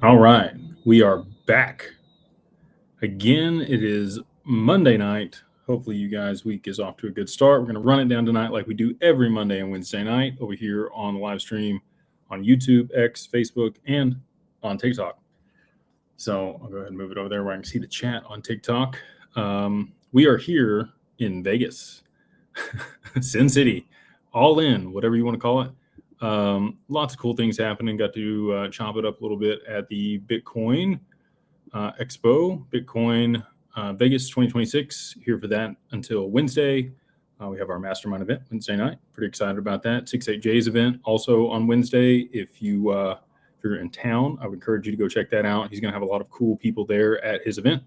All right, we are back again. It is Monday night. Hopefully, you guys' week is off to a good start. We're going to run it down tonight like we do every Monday and Wednesday night over here on the live stream on YouTube, X, Facebook, and on TikTok. So I'll go ahead and move it over there where I can see the chat on TikTok. We are here in Vegas, Sin City, all in, whatever you want to call it. Lots of cool things happening. Got to chop it up a little bit at the Bitcoin Expo, Bitcoin Vegas 2026. Here for that until Wednesday. We have our mastermind event Wednesday night. Pretty excited about that. 68J's event also on Wednesday. If you're in town, I would encourage you to go check that out. He's going to have a lot of cool people there at his event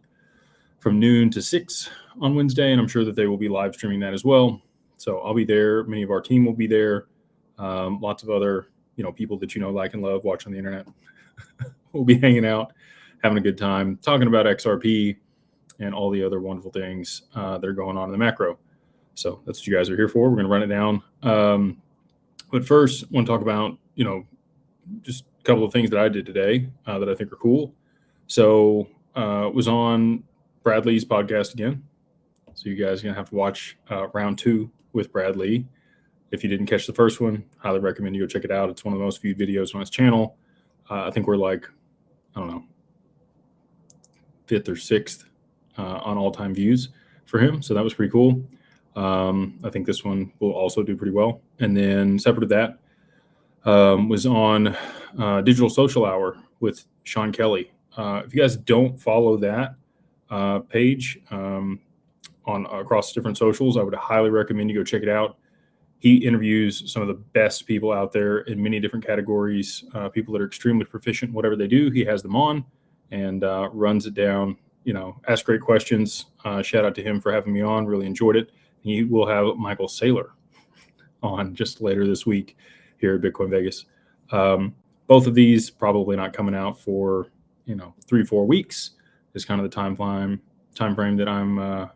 from noon to 6 on Wednesday, and I'm sure that they will be live streaming that as well. So I'll be there. Many of our team will be there. Lots of other, people that like and love watching the internet. We'll be hanging out, having a good time, talking about XRP and all the other wonderful things that are going on in the macro. So that's what you guys are here for. We're going to run it down. But first, I want to talk about, just a couple of things that I did today that I think are cool. So was on Bradley's podcast again. So you guys are going to have to watch round 2 with Bradley. If you didn't catch the first one, highly recommend you go check it out. It's one of the most viewed videos on his channel. I think we're like, 5th or 6th on all-time views for him. So that was pretty cool. I think this one will also do pretty well. And then separate to that was on Digital Social Hour with Sean Kelly. If you guys don't follow that page on across different socials, I would highly recommend you go check it out. He interviews some of the best people out there in many different categories, people that are extremely proficient in whatever they do. He has them on and runs it down, asks great questions. Shout out to him for having me on. Really enjoyed it. He will have Michael Saylor on just later this week here at Bitcoin Vegas. Both of these probably not coming out for, 3-4 weeks is kind of the time frame that I'm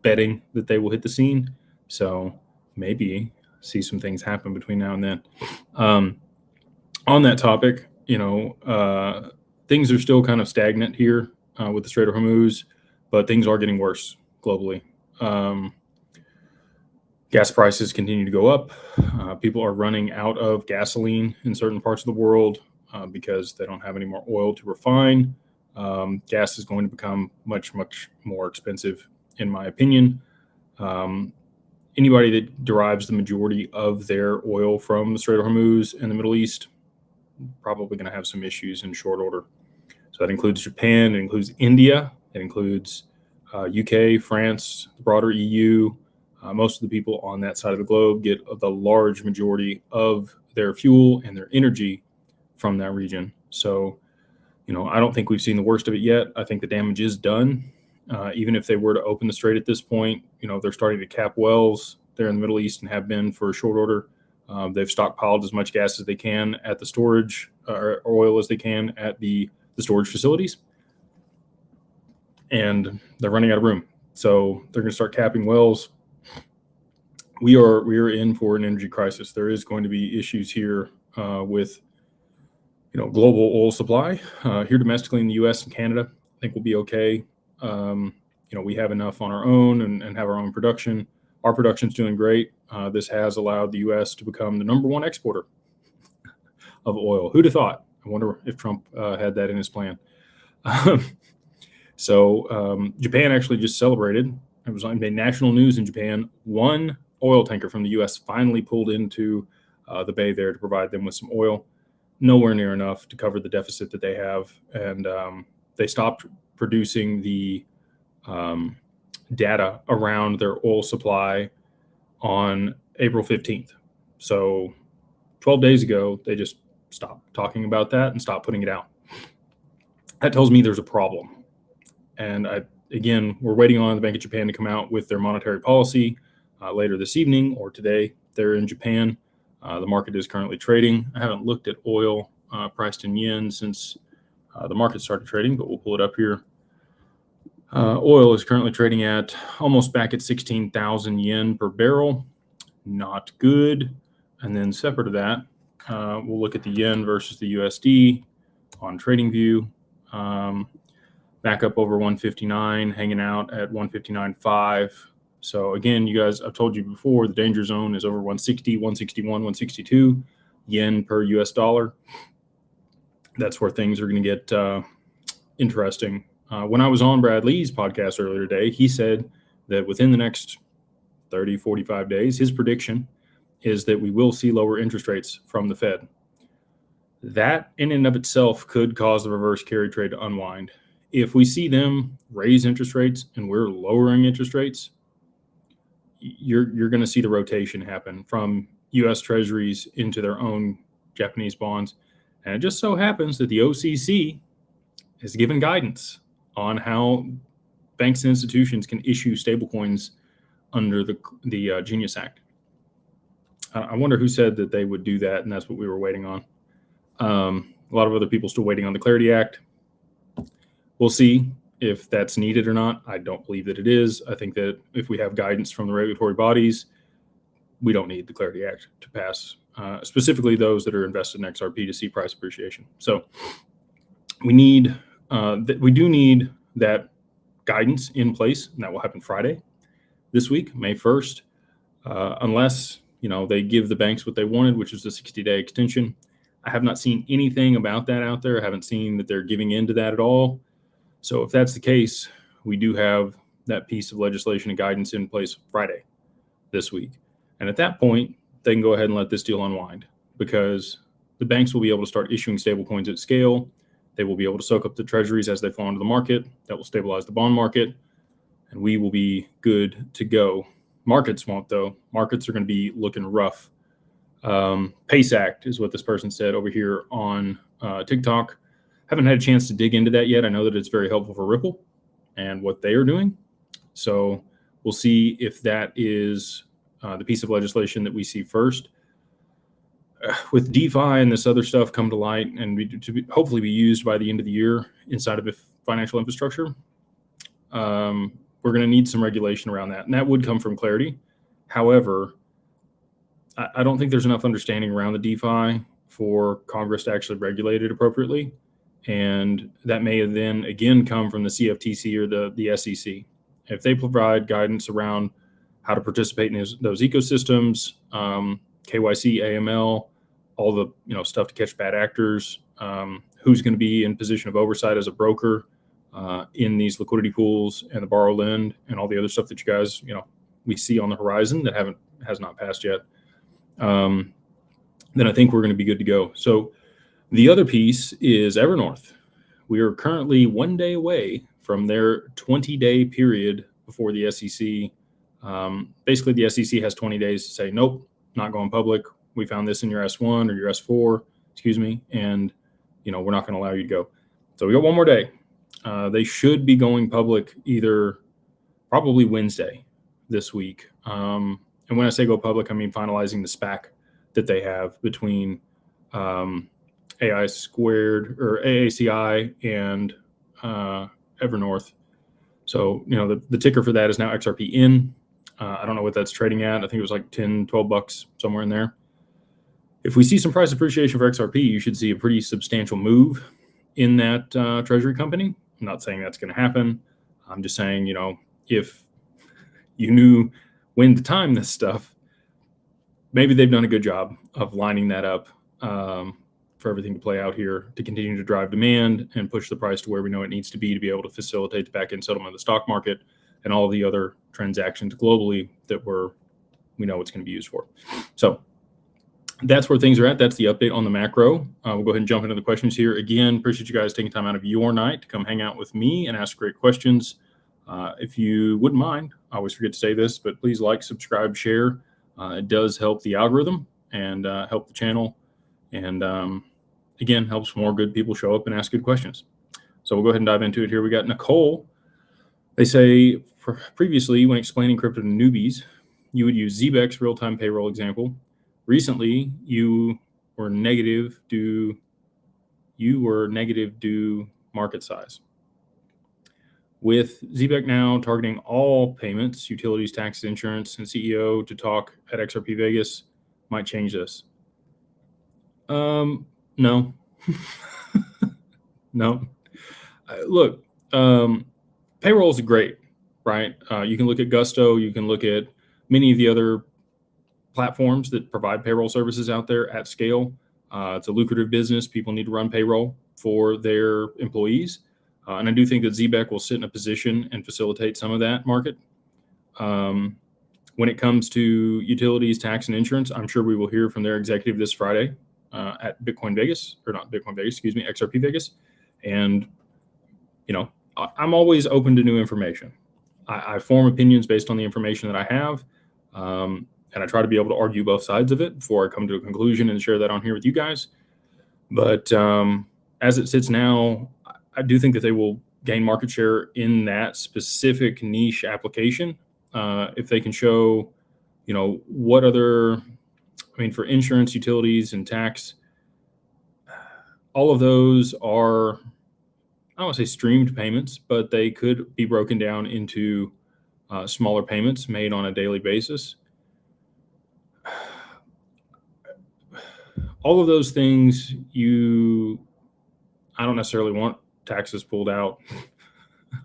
betting that they will hit the scene. So maybe see some things happen between now and then. On that topic, things are still kind of stagnant here with the Strait of Hormuz, but things are getting worse globally. Gas prices continue to go up. People are running out of gasoline in certain parts of the world because they don't have any more oil to refine. Gas is going to become much, much more expensive, in my opinion. Anybody that derives the majority of their oil from the Strait of Hormuz in the Middle East, probably going to have some issues in short order. So that includes Japan, it includes India, it includes UK, France, the broader EU. Most of the people on that side of the globe get the large majority of their fuel and their energy from that region. So, I don't think we've seen the worst of it yet. I think the damage is done. Even if they were to open the strait at this point, they're starting to cap wells there in the Middle East and have been for a short order. They've stockpiled as much gas as they can at the storage or oil as they can at the storage facilities. And they're running out of room. So they're going to start capping wells. We are in for an energy crisis. There is going to be issues here with, global oil supply here domestically in the U.S. and Canada. I think we'll be okay. We have enough on our own and have our own production. Our production's doing great. This has allowed the U.S. to become the number 1 exporter of oil. Who'd have thought? I wonder if Trump had that in his plan. So Japan actually just celebrated. It was on national news in Japan. 1 oil tanker from the U.S. finally pulled into the bay there to provide them with some oil. Nowhere near enough to cover the deficit that they have. And they stopped producing the data around their oil supply on April 15th. So 12 days ago, they just stopped talking about that and stopped putting it out. That tells me there's a problem. And again, we're waiting on the Bank of Japan to come out with their monetary policy later this evening or today. They're in Japan. The market is currently trading. I haven't looked at oil priced in yen since the market started trading, but we'll pull it up here. Oil is currently trading at almost back at 16,000 yen per barrel. Not good. And then separate to that, we'll look at the yen versus the USD. on TradingView. Back up over 159, hanging out at 159.5. So again, you guys, I've told you before, the danger zone is over 160, 161, 162 yen per US dollar. That's where things are going to get interesting. When I was on Brad Lee's podcast earlier today, he said that within the next 30, 45 days, his prediction is that we will see lower interest rates from the Fed. That in and of itself could cause the reverse carry trade to unwind. If we see them raise interest rates and we're lowering interest rates, you're going to see the rotation happen from U.S. Treasuries into their own Japanese bonds. And it just so happens that the OCC has given guidance on how banks and institutions can issue stablecoins under the Genius Act. I wonder who said that they would do that, and that's what we were waiting on. A lot of other people still waiting on the Clarity Act. We'll see if that's needed or not. I don't believe that it is. I think that if we have guidance from the regulatory bodies, we don't need the Clarity Act to pass, specifically those that are invested in XRP to see price appreciation. So we do need that guidance in place, and that will happen Friday this week, May 1st, unless they give the banks what they wanted, which was the 60-day extension. I have not seen anything about that out there. I haven't seen that they're giving in to that at all. So if that's the case, we do have that piece of legislation and guidance in place Friday this week. And at that point, they can go ahead and let this deal unwind, because the banks will be able to start issuing stablecoins at scale. They will be able to soak up the treasuries as they fall into the market. That will stabilize the bond market, and we will be good to go. Markets won't, though. Markets are going to be looking rough. PACE Act is what this person said over here on TikTok. Haven't had a chance to dig into that yet. I know that it's very helpful for Ripple and what they are doing. So we'll see if that is the piece of legislation that we see first. With DeFi and this other stuff come to light and hopefully be used by the end of the year inside of financial infrastructure, we're going to need some regulation around that. And that would come from Clarity. However, I don't think there's enough understanding around the DeFi for Congress to actually regulate it appropriately. And that may then again come from the CFTC or the SEC. If they provide guidance around how to participate in those ecosystems, KYC, AML, all the stuff to catch bad actors, who's going to be in position of oversight as a broker in these liquidity pools and the borrow lend and all the other stuff that you guys we see on the horizon that has not passed yet, then I think we're going to be good to go. So the other piece is Evernorth. We are currently 1 day away from their 20-day period before the SEC. Basically, the SEC has 20 days to say, nope, not going public. We found this in your S1 or your S4, and we're not going to allow you to go. So we got 1 more day. They should be going public either probably Wednesday this week. And when I say go public, I mean finalizing the SPAC that they have between AI Squared or AACI and Evernorth. So, the ticker for that is now XRPN. I don't know what that's trading at. I think it was like $10, $12 somewhere in there. If we see some price appreciation for XRP, you should see a pretty substantial move in that treasury company. I'm not saying that's going to happen. I'm just saying, if you knew when to time this stuff, maybe they've done a good job of lining that up for everything to play out here to continue to drive demand and push the price to where we know it needs to be able to facilitate the back-end settlement of the stock market and all the other transactions globally that we know it's going to be used for. So that's where things are at. That's the update on the macro. We'll go ahead and jump into the questions here. Again, appreciate you guys taking time out of your night to come hang out with me and ask great questions. If you wouldn't mind, I always forget to say this, but please like, subscribe, share. It does help the algorithm and help the channel. And again, helps more good people show up and ask good questions. So we'll go ahead and dive into it here. We got Nicole. They say previously, when explaining crypto to newbies, you would use Zebec's real-time payroll example. Recently, you were negative due market size. With Zebec now targeting all payments, utilities, taxes, insurance, and CEO to talk at XRP Vegas might change this. No. No. Look, payroll is great, right? You can look at Gusto. You can look at many of the other platforms that provide payroll services out there at scale. It's a lucrative business. People need to run payroll for their employees. And I do think that Zebec will sit in a position and facilitate some of that market. When it comes to utilities, tax, and insurance, I'm sure we will hear from their executive this Friday at Bitcoin Vegas, or not Bitcoin Vegas, excuse me, XRP Vegas. And, I'm always open to new information. I form opinions based on the information that I have. And I try to be able to argue both sides of it before I come to a conclusion and share that on here with you guys. But as it sits now, I do think that they will gain market share in that specific niche application. If they can show, what other, for insurance, utilities, and tax, all of those are, I don't want to say streamed payments, but they could be broken down into smaller payments made on a daily basis. All of those things, I don't necessarily want taxes pulled out.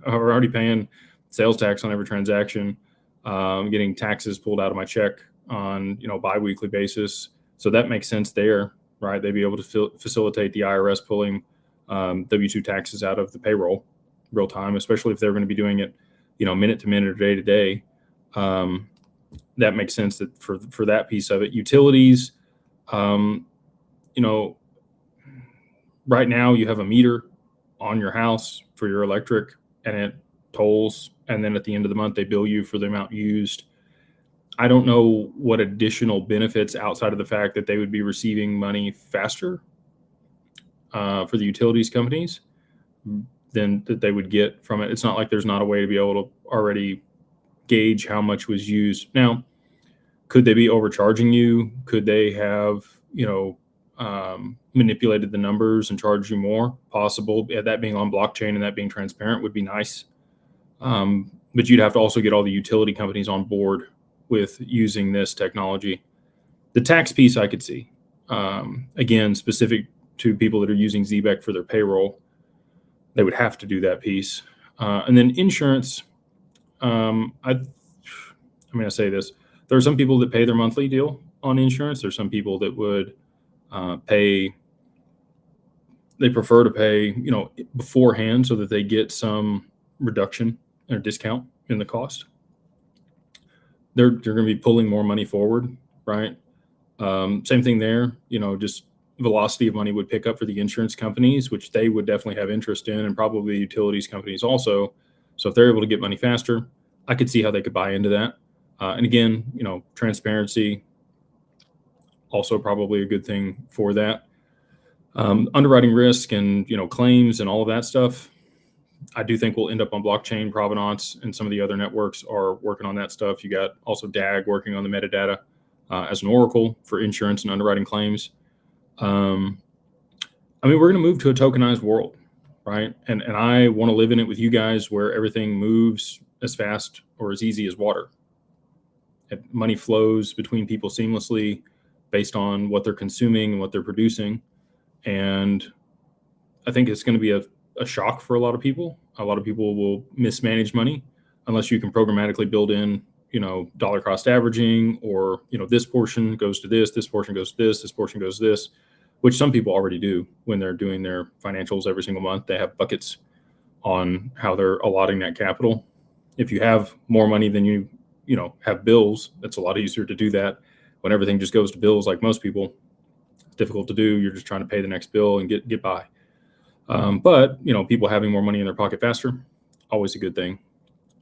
We're already paying sales tax on every transaction, getting taxes pulled out of my check on, bi-weekly basis. So that makes sense there, right? They'd be able to facilitate the IRS pulling W-2 taxes out of the payroll real time, especially if they're going to be doing it, minute to minute or day to day. That makes sense that for that piece of it. Utilities, right now you have a meter on your house for your electric, and it tolls, and then at the end of the month they bill you for the amount used. I don't know what additional benefits outside of the fact that they would be receiving money faster for the utilities companies than that they would get from it. It's not like there's not a way to be able to already gauge how much was used. Now, could they be overcharging you? Could they have, manipulated the numbers and charged you more? Possible. Yeah, that being on blockchain and that being transparent would be nice. But you'd have to also get all the utility companies on board with using this technology. The tax piece I could see. Again, specific to people that are using Zebec for their payroll, they would have to do that piece. And then insurance, I say this. There are some people that pay their monthly deal on insurance. There's some people that would they prefer to pay, beforehand so that they get some reduction or discount in the cost. They're going to be pulling more money forward, right? Same thing there, just velocity of money would pick up for the insurance companies, which they would definitely have interest in, and probably utilities companies also. So if they're able to get money faster, I could see how they could buy into that. And again, transparency, also probably a good thing for that. Underwriting risk and, claims and all of that stuff, I do think we'll end up on blockchain. Provenance and some of the other networks are working on that stuff. You got also DAG working on the metadata as an oracle for insurance and underwriting claims. We're going to move to a tokenized world, right? And I want to live in it with you guys where everything moves as fast or as easy as water. Money flows between people seamlessly based on what they're consuming and what they're producing. And I think it's going to be a shock for a lot of people. A lot of people will mismanage money unless you can programmatically build in, dollar cost averaging, or, this portion goes to this portion goes to this portion goes to this, which some people already do when they're doing their financials every single month. They have buckets on how they're allotting that capital. If you have more money than you have bills, it's a lot easier to do that. When everything just goes to bills, like most people, it's difficult to do. You're just trying to pay the next bill and get by. But people having more money in their pocket faster, always a good thing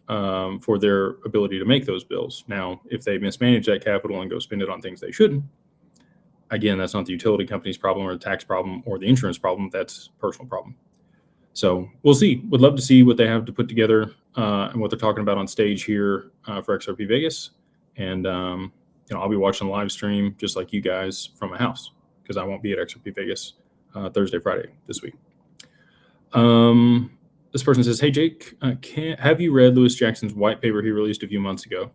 for their ability to make those bills. Now, if they mismanage that capital and go spend it on things they shouldn't, again, that's not the utility company's problem or the tax problem or the insurance problem. That's a personal problem. So we'll see. Would love to see what they have to put together and what they're talking about on stage here for XRP Vegas. And I'll be watching the live stream just like you guys from my house, because I won't be at XRP Vegas Thursday, Friday this week. This person says, "Hey Jake, have you read Lewis Jackson's white paper he released a few months ago?"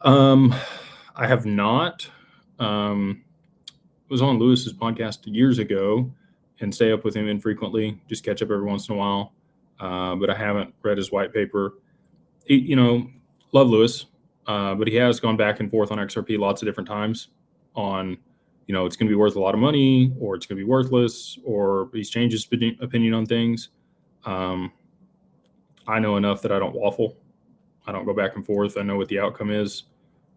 I have not. Was on Lewis's podcast years ago, and stay up with him infrequently, just catch up every once in a while. But I haven't read his white paper. Love Lewis, but he has gone back and forth on XRP lots of different times on, it's going to be worth a lot of money, or it's going to be worthless, or he's changed his opinion on things. I know enough that I don't waffle. I don't go back and forth. I know what the outcome is.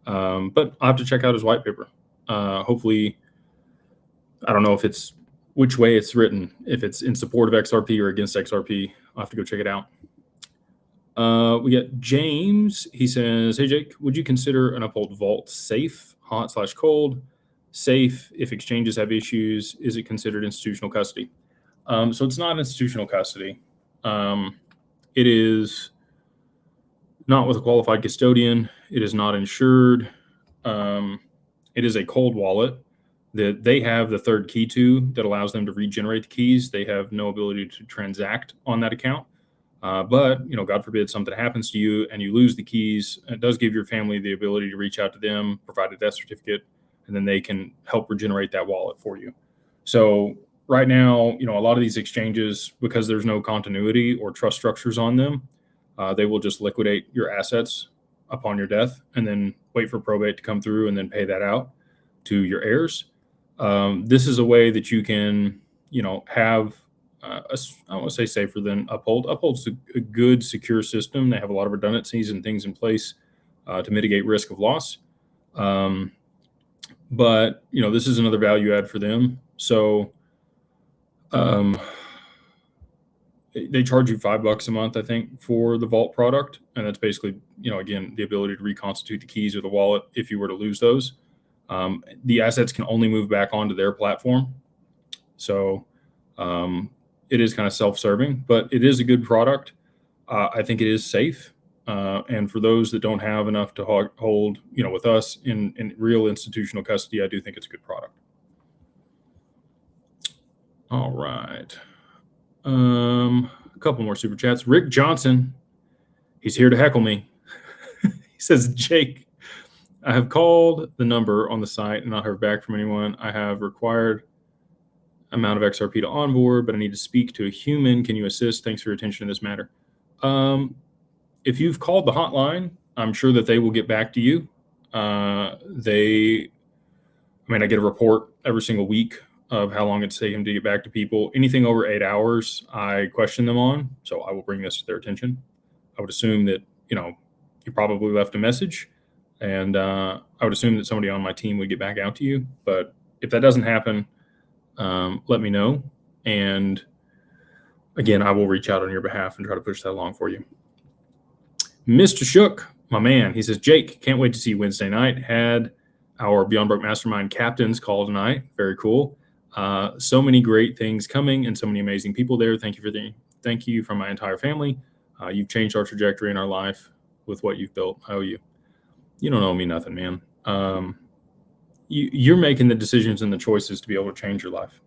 But I'll have to check out his white paper. Hopefully, I don't know if it's which way it's written, if it's in support of XRP or against XRP. I'll have to go check it out. We got James. He says, hey, Jake, would you consider an Uphold vault safe, hot/cold? Safe if exchanges have issues. Is it considered institutional custody? So it's not institutional custody. It is not with a qualified custodian. It is not insured. It is a cold wallet that they have the third key to that allows them to regenerate the keys. They have no ability to transact on that account. But, God forbid something happens to you and you lose the keys, it does give your family the ability to reach out to them, provide a death certificate, and then they can help regenerate that wallet for you. So right now, a lot of these exchanges, because there's no continuity or trust structures on them, they will just liquidate your assets upon your death and then wait for probate to come through and then pay that out to your heirs. This is a way that you can, have, I don't want to say safer than Uphold. Uphold's a good, secure system. They have a lot of redundancies and things in place to mitigate risk of loss. But, this is another value add for them. So they charge you $5 a month, I think, for the vault product. And that's basically, again, the ability to reconstitute the keys or the wallet if you were to lose those. The assets can only move back onto their platform. So it is kind of self-serving, but it is a good product. I think it is safe. And for those that don't have enough to hold, with us in real institutional custody, I do think it's a good product. All right. A couple more super chats. Rick Johnson, he's here to heckle me. He says, Jake, I have called the number on the site and not heard back from anyone. I have required amount of XRP to onboard, but I need to speak to a human. Can you assist? Thanks for your attention to this matter. If you've called the hotline, I'm sure that they will get back to you. I get a report every single week of how long it's taken to get back to people. Anything over 8 hours, I question them on. So I will bring this to their attention. I would assume that, you probably left a message, and I would assume that somebody on my team would get back out to you. But if that doesn't happen, let me know. And again, I will reach out on your behalf and try to push that along for you. Mr. Shook, my man, he says, Jake, can't wait to see you Wednesday night. Had our Beyond Broke Mastermind captains call tonight. Very cool. So many great things coming and so many amazing people there. Thank you from my entire family. You've changed our trajectory in our life with what you've built. I owe you. You don't owe me nothing, man. You're making the decisions and the choices to be able to change your life.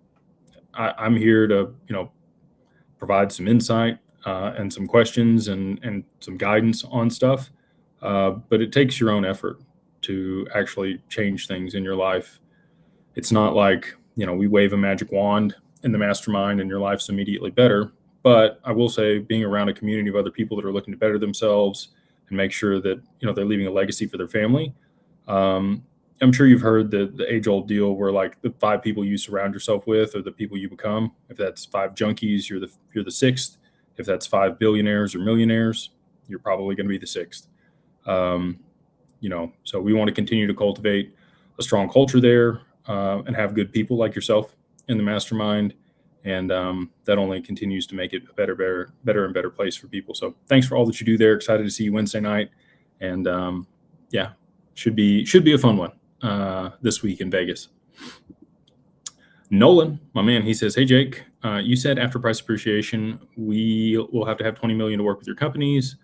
I'm here to, provide some insight and some questions and some guidance on stuff. But it takes your own effort to actually change things in your life. It's not like, we wave a magic wand in the mastermind and your life's immediately better. But I will say, being around a community of other people that are looking to better themselves and make sure that, they're leaving a legacy for their family. I'm sure you've heard the age-old deal where, like, the 5 people you surround yourself with are the people you become. If that's 5 junkies, you're the 6th. If that's 5 billionaires or millionaires, you're probably going to be the 6th. So we want to continue to cultivate a strong culture there and have good people like yourself in the mastermind. And that only continues to make it a better and better place for people. So thanks for all that you do there. Excited to see you Wednesday night. And should be a fun one this week in Vegas. Nolan, my man, he says, hey, Jake, you said after price appreciation, we will have to have 20 million to work with your companies.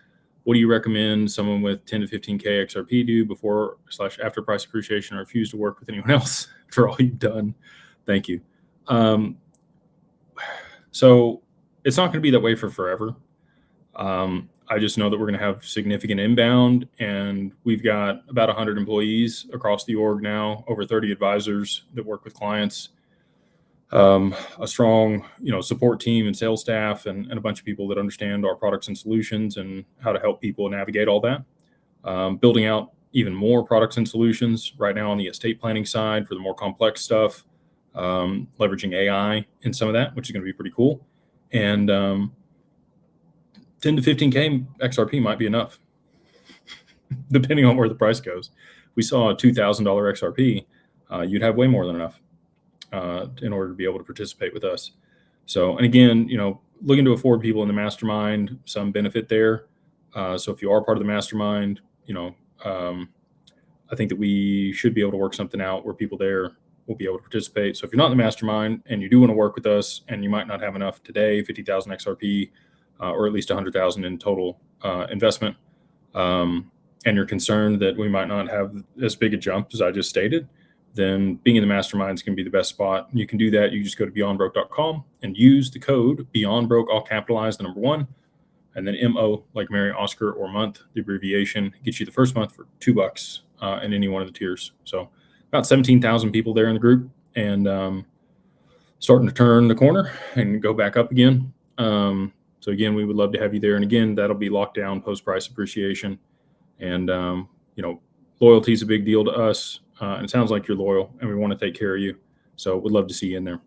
What do you recommend someone with 10 to 15K XRP do before/after price appreciation, or refuse to work with anyone else for all you've done? Thank you. So it's not going to be that way for forever. I just know that we're going to have significant inbound, and we've got about 100 employees across the org now, over 30 advisors that work with clients. a strong, support team and sales staff and a bunch of people that understand our products and solutions and how to help people navigate all that. Building out even more products and solutions right now on the estate planning side for the more complex stuff, leveraging AI in some of that, which is going to be pretty cool. And 10 to 15K XRP might be enough, depending on where the price goes. If we saw a $2,000 XRP, you'd have way more than enough in order to be able to participate with us. So, and again, looking to afford people in the mastermind some benefit there. So if you are part of the mastermind, I think that we should be able to work something out where people there will be able to participate. So if you're not in the mastermind and you do want to work with us and you might not have enough today, 50,000 XRP, or at least 100,000 in total investment, and you're concerned that we might not have as big a jump as I just stated, then being in the mastermind is going to be the best spot. You can do that. You just go to beyondbroke.com and use the code beyondbroke, all capitalized, the number 1, and then MO, like Mary, Oscar, or month. The abbreviation gets you the first month for $2 in any one of the tiers. So about 17,000 people there in the group, and starting to turn the corner and go back up again. So again, we would love to have you there. And again, that'll be locked down post price appreciation. And, loyalty is a big deal to us. And it sounds like you're loyal and we want to take care of you. So we'd love to see you in there.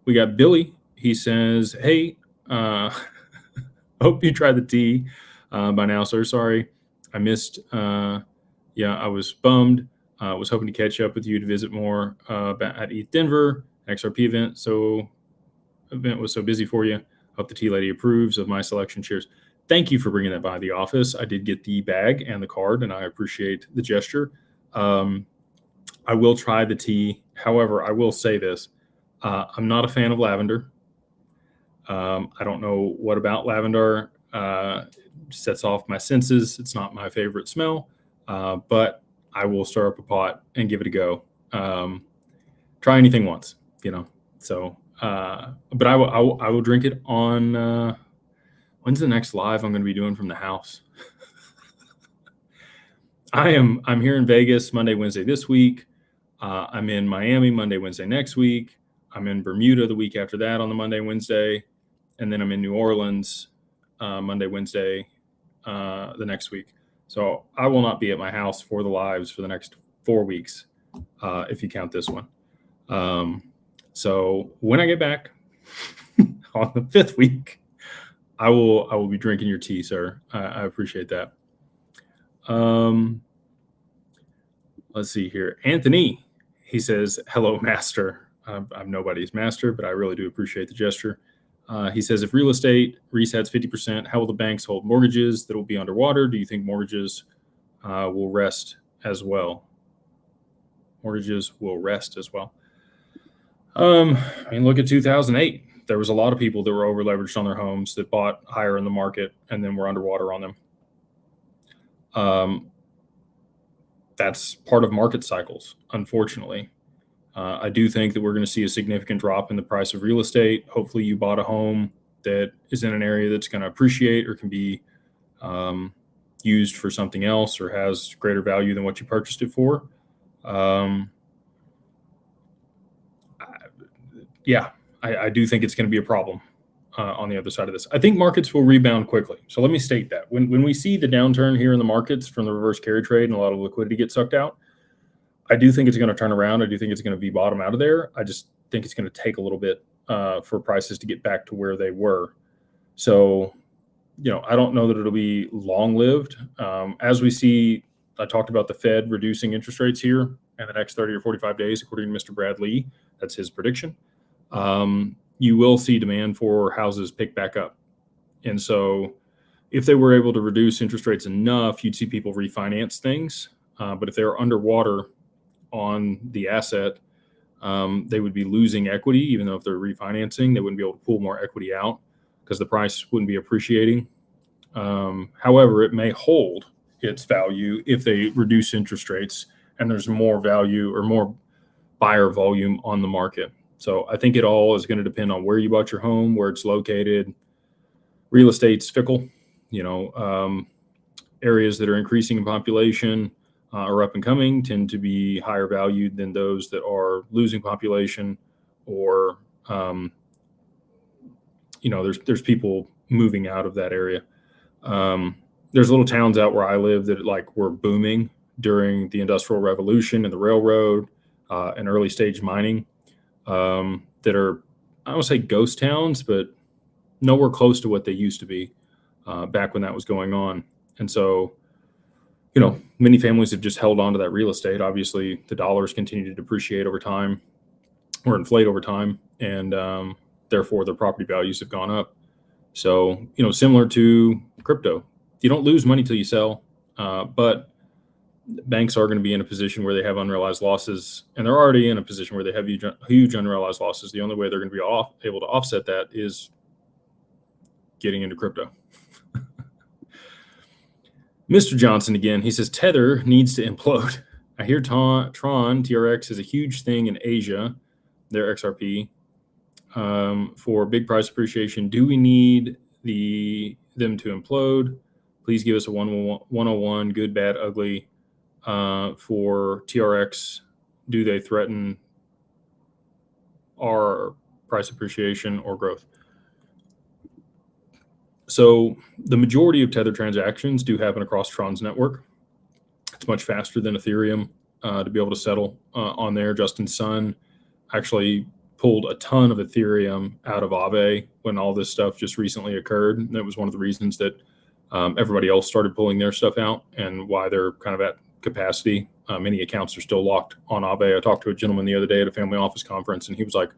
We got Billy. He says, hey, hope you tried the tea by now, sir. Sorry, I missed. I was bummed. Was hoping to catch up with you to visit more at ETH Denver XRP event. So event was so busy for you. Hope the tea lady approves of my selection. Cheers. Thank you for bringing that by the office. I did get the bag and the card, and I appreciate the gesture. I will try the tea. However, I will say this. I'm not a fan of lavender. I don't know what about lavender sets off my senses. It's not my favorite smell, but I will stir up a pot and give it a go. Try anything once, So, but I will drink it on. When's the next live I'm going to be doing from the house? I'm here in Vegas Monday, Wednesday this week. I'm in Miami Monday, Wednesday next week. I'm in Bermuda the week after that on the Monday, Wednesday. And then I'm in New Orleans Monday, Wednesday the next week. So I will not be at my house for the lives for the next 4 weeks, if you count this one. So when I get back on the 5th week, I will be drinking your tea, sir. I appreciate that. Let's see here. Anthony, he says, hello, master. I'm nobody's master, but I really do appreciate the gesture. He says, if real estate resets 50%, how will the banks hold mortgages that will be underwater? Do you think mortgages will rest as well? Mortgages will rest as well. Look at 2008. There was a lot of people that were over leveraged on their homes that bought higher in the market and then were underwater on them. That's part of market cycles, unfortunately. I do think that we're going to see a significant drop in the price of real estate. Hopefully you bought a home that is in an area that's going to appreciate or can be used for something else or has greater value than what you purchased it for. I do think it's going to be a problem on the other side of this. I think markets will rebound quickly. So let me state that. When we see the downturn here in the markets from the reverse carry trade and a lot of liquidity get sucked out, I do think it's going to turn around. I do think it's going to be bottom out of there. I just think it's going to take a little bit for prices to get back to where they were. So, I don't know that it'll be long-lived. As we see, I talked about the Fed reducing interest rates here in the next 30 or 45 days, according to Mr. Brad Lee. That's his prediction. You will see demand for houses pick back up. And so if they were able to reduce interest rates enough, you'd see people refinance things. But if they're underwater on the asset, they would be losing equity, even though if they're refinancing, they wouldn't be able to pull more equity out because the price wouldn't be appreciating. However, it may hold its value if they reduce interest rates and there's more value or more buyer volume on the market. So I think it all is going to depend on where you bought your home, where it's located. Real estate's fickle, areas that are increasing in population, are up and coming tend to be higher valued than those that are losing population, or there's people moving out of that area. There's little towns out where I live that were booming during the Industrial Revolution and the railroad and early stage mining, that are, I don't say ghost towns, but nowhere close to what they used to be back when that was going on. And so, many families have just held on to that real estate. Obviously, the dollars continue to depreciate over time or inflate over time, and therefore their property values have gone up. So, similar to crypto, you don't lose money till you sell, but banks are going to be in a position where they have unrealized losses, and they're already in a position where they have huge unrealized losses. The only way they're going to be able to offset that is getting into crypto. Mr. Johnson again, he says Tether needs to implode. I hear Tron TRX is a huge thing in Asia, their XRP, for big price appreciation. Do we need them to implode? Please give us a 101, good, bad, ugly, for TRX. Do they threaten our price appreciation or growth? So the majority of Tether transactions do happen across Tron's network. It's much faster than Ethereum to be able to settle on there. Justin Sun actually pulled a ton of Ethereum out of Aave when all this stuff just recently occurred. And that was one of the reasons that everybody else started pulling their stuff out, and why they're kind of at capacity. Many accounts are still locked on Aave. I talked to a gentleman the other day at a family office conference, and he was like,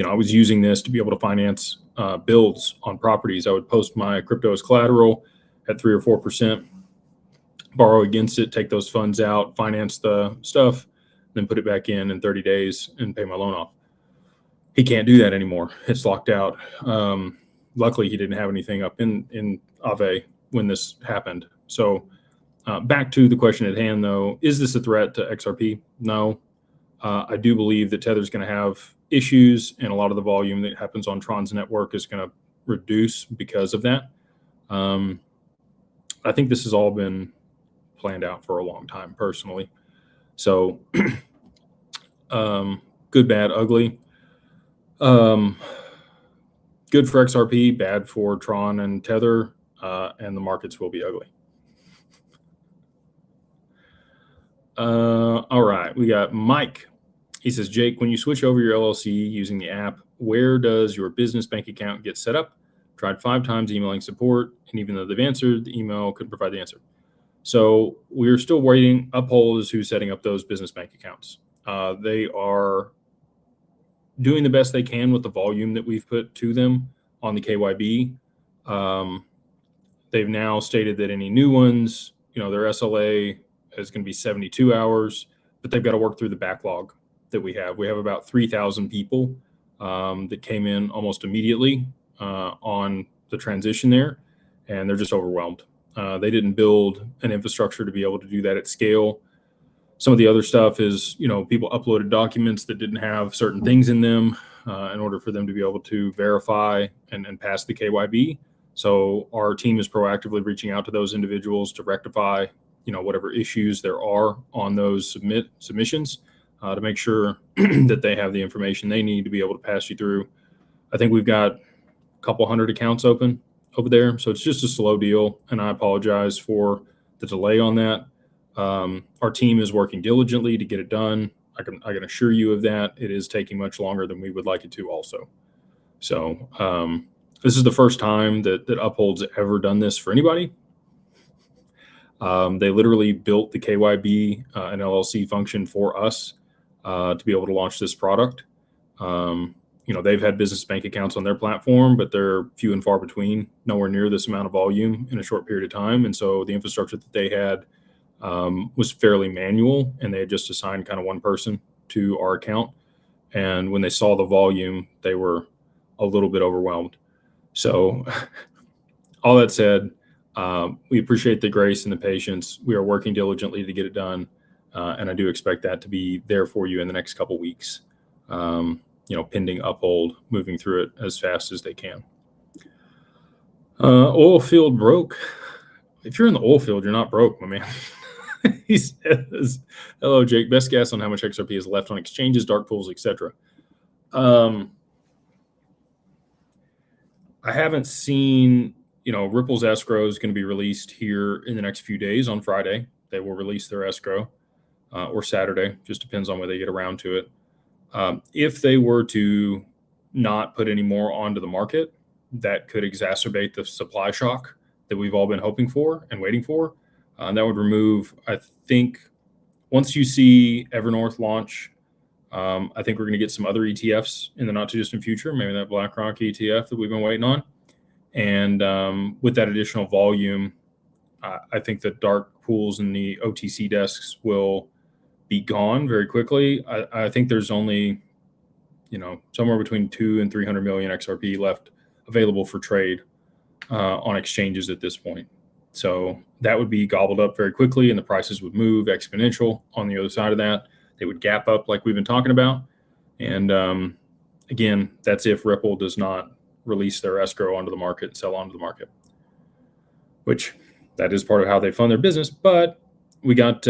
I was using this to be able to finance builds on properties. I would post my crypto as collateral at 3 or 4%, borrow against it, take those funds out, finance the stuff, then put it back in 30 days and pay my loan off. He can't do that anymore. It's locked out. Luckily, he didn't have anything up in Aave when this happened. So back to the question at hand, though, is this a threat to XRP? No. I do believe that Tether's going to have issues, and a lot of the volume that happens on Tron's network is going to reduce because of that. I think this has all been planned out for a long time, personally. So good, bad, ugly. Good for XRP, bad for Tron and Tether, and the markets will be ugly. All right, we got Mike. He says, Jake, when you switch over your LLC using the app, where does your business bank account get set up? Tried 5 times emailing support, and even though they've answered, the email couldn't provide the answer. So we're still waiting. Uphold is who's setting up those business bank accounts. They are doing the best they can with the volume that we've put to them on the KYB. They've now stated that any new ones, their SLA is going to be 72 hours, but they've got to work through the backlog that we have. We have about 3,000 people that came in almost immediately on the transition there, and they're just overwhelmed. They didn't build an infrastructure to be able to do that at scale. Some of the other stuff is, people uploaded documents that didn't have certain things in them in order for them to be able to verify and pass the KYB. So our team is proactively reaching out to those individuals to rectify, whatever issues there are on those submissions to make sure that they have the information they need to be able to pass you through. I think we've got a couple hundred accounts open over there. So it's just a slow deal, and I apologize for the delay on that. Our team is working diligently to get it done. I can assure you of that. It is taking much longer than we would like it to also. So this is the first time that Uphold's ever done this for anybody. They literally built the KYB and LLC function for us to be able to launch this product. They've had business bank accounts on their platform, but they're few and far between, nowhere near this amount of volume in a short period of time. And so the infrastructure that they had was fairly manual, and they had just assigned kind of one person to our account. And when they saw the volume, they were a little bit overwhelmed. So all that said, we appreciate the grace and the patience. We are working diligently to get it done. And I do expect that to be there for you in the next couple weeks, pending Uphold moving through it as fast as they can. Oil field broke. If you're in the oil field, you're not broke, my man. He says, "Hello, Jake. Best guess on how much XRP is left on exchanges, dark pools, etc." I haven't seen. Ripple's escrow is going to be released here in the next few days. On Friday, they will release their escrow, or Saturday. Just depends on when they get around to it. If they were to not put any more onto the market, that could exacerbate the supply shock that we've all been hoping for and waiting for. And that would remove, I think, once you see Evernorth launch, I think we're going to get some other ETFs in the not too distant future, maybe that BlackRock ETF that we've been waiting on. And with that additional volume, I think the dark pools and the OTC desks will be gone very quickly. I think there's only, somewhere between 2 and 300 million XRP left available for trade on exchanges at this point. So that would be gobbled up very quickly, and the prices would move exponential on the other side of that. They would gap up like we've been talking about. And again, that's if Ripple does not release their escrow onto the market and sell onto the market, which that is part of how they fund their business. But we got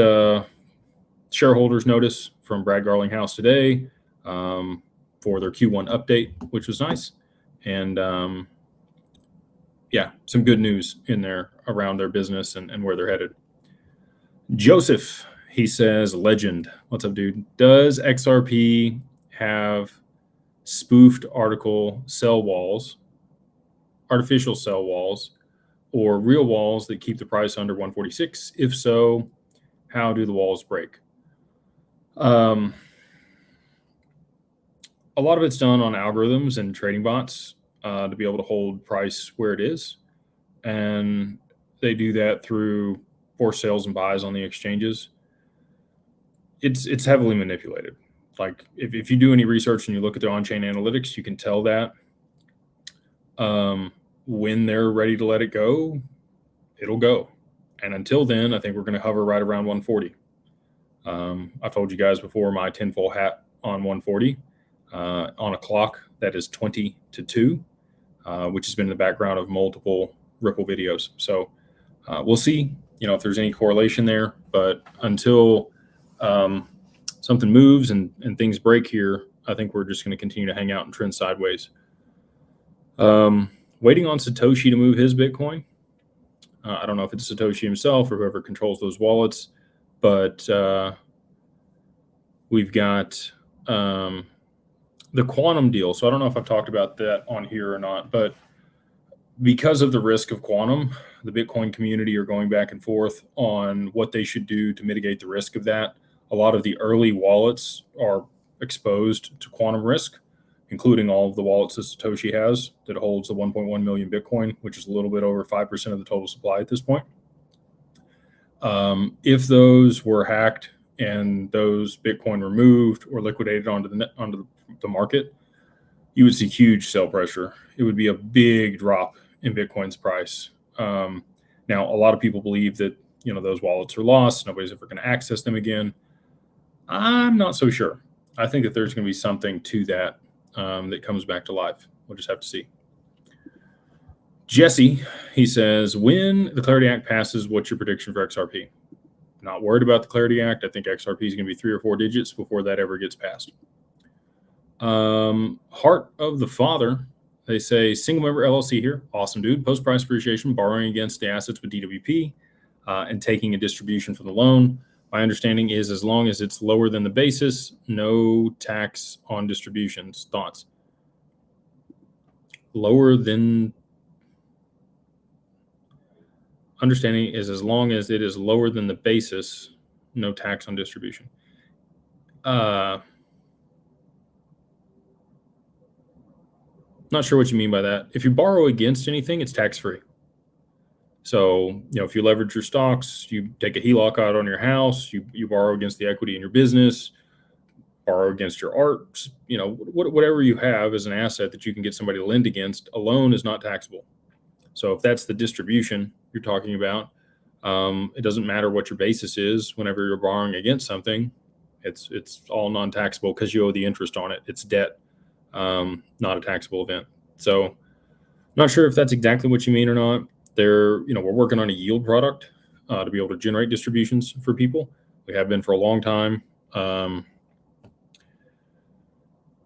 shareholders notice from Brad Garlinghouse today for their Q1 update, which was nice. And some good news in there around their business and where they're headed. Joseph, he says, legend. What's up, dude? Does XRP have spoofed artificial sell walls, or real walls that keep the price under 146? If so, how do the walls break? A lot of it's done on algorithms and trading bots to be able to hold price where it is. And they do that through forced sales and buys on the exchanges. It's heavily manipulated. Like if you do any research and you look at their on-chain analytics, you can tell that when they're ready to let it go, it'll go. And until then, I think we're going to hover right around 140. I've told you guys before my tinfoil hat on 140 on a clock that is 20 to 2, which has been in the background of multiple Ripple videos. So we'll see, if there's any correlation there. But until something moves and things break here, I think we're just going to continue to hang out and trend sideways. Waiting on Satoshi to move his Bitcoin. I don't know if it's Satoshi himself or whoever controls those wallets, but we've got the quantum deal. So I don't know if I've talked about that on here or not, but because of the risk of quantum, the Bitcoin community are going back and forth on what they should do to mitigate the risk of that. A lot of the early wallets are exposed to quantum risk, including all of the wallets that Satoshi has that holds the 1.1 million Bitcoin, which is a little bit over 5% of the total supply at this point. If those were hacked and those Bitcoin removed or liquidated onto the market, you would see huge sell pressure. It would be a big drop in Bitcoin's price. Now, a lot of people believe that those wallets are lost. Nobody's ever going to access them again. I'm not so sure. I think that there's going to be something to that that comes back to life. We'll just have to see. Jesse, he says, when the Clarity Act passes, what's your prediction for XRP? Not worried about the Clarity Act. I think XRP is going to be 3 or 4 digits before that ever gets passed. Heart of the Father, they say, single member LLC here. Awesome, dude. Post price appreciation, borrowing against the assets with DWP and taking a distribution from the loan. My understanding is as long as it's lower than the basis, no tax on distributions. Thoughts? Lower than... Understanding is as long as it is lower than the basis, no tax on distribution. Not sure what you mean by that. If you borrow against anything, it's tax-free. So, if you leverage your stocks, you take a HELOC out on your house, you borrow against the equity in your business, borrow against your art, whatever you have as an asset that you can get somebody to lend against, a loan is not taxable. So if that's the distribution you're talking about, it doesn't matter what your basis is. Whenever you're borrowing against something, it's all non-taxable because you owe the interest on it. It's debt, not a taxable event. So not sure if that's exactly what you mean or not. We're working on a yield product to be able to generate distributions for people. We have been for a long time.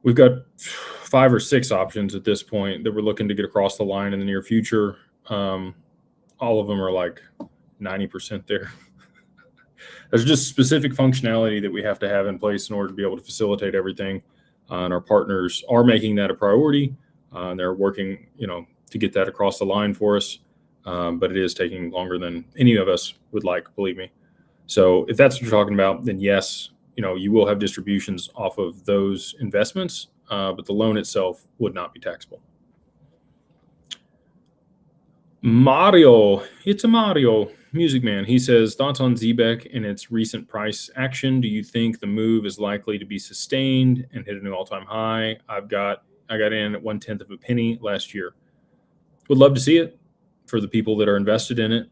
We've got 5 or 6 options at this point that we're looking to get across the line in the near future. All of them are like 90% there. There's just specific functionality that we have to have in place in order to be able to facilitate everything. And our partners are making that a priority. And they're working, to get that across the line for us. But it is taking longer than any of us would like, believe me. So if that's what you're talking about, then yes, you will have distributions off of those investments, but the loan itself would not be taxable. Mario, it's a Mario Music Man. He says, thoughts on Zebec and its recent price action. Do you think the move is likely to be sustained and hit a new all-time high? I got in at 1/10 of a penny last year. Would love to see it for the people that are invested in it.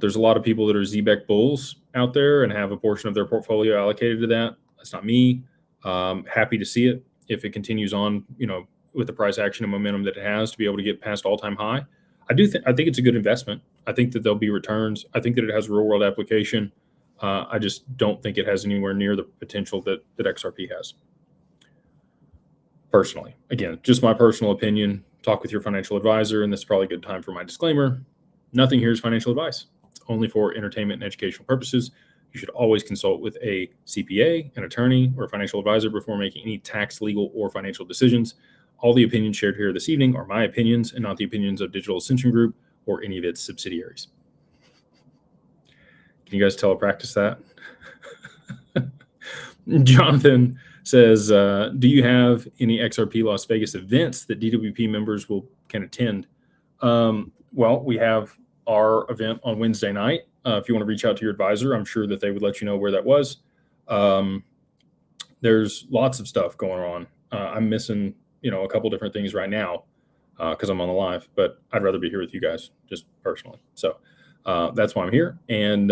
There's a lot of people that are Zebec bulls out there and have a portion of their portfolio allocated to that. That's not me. Happy to see it if it continues on, with the price action and momentum that it has to be able to get past all-time high. I think it's a good investment. I think that there'll be returns. I think that it has real world application. I just don't think it has anywhere near the potential that XRP has. Personally, again, just my personal opinion. Talk with your financial advisor, and this is probably a good time for my disclaimer. Nothing here is financial advice. It's only for entertainment and educational purposes. You should always consult with a CPA, an attorney, or a financial advisor before making any tax, legal, or financial decisions. All the opinions shared here this evening are my opinions and not the opinions of Digital Ascension Group or any of its subsidiaries. Can you guys telepractice that? Jonathan says, do you have any XRP Las Vegas events that DWP members can attend? Well, we have our event on Wednesday night. If you want to reach out to your advisor, I'm sure that they would let you know where that was. There's lots of stuff going on. I'm missing, a couple different things right now because I'm on the live, but I'd rather be here with you guys just personally. So that's why I'm here. And,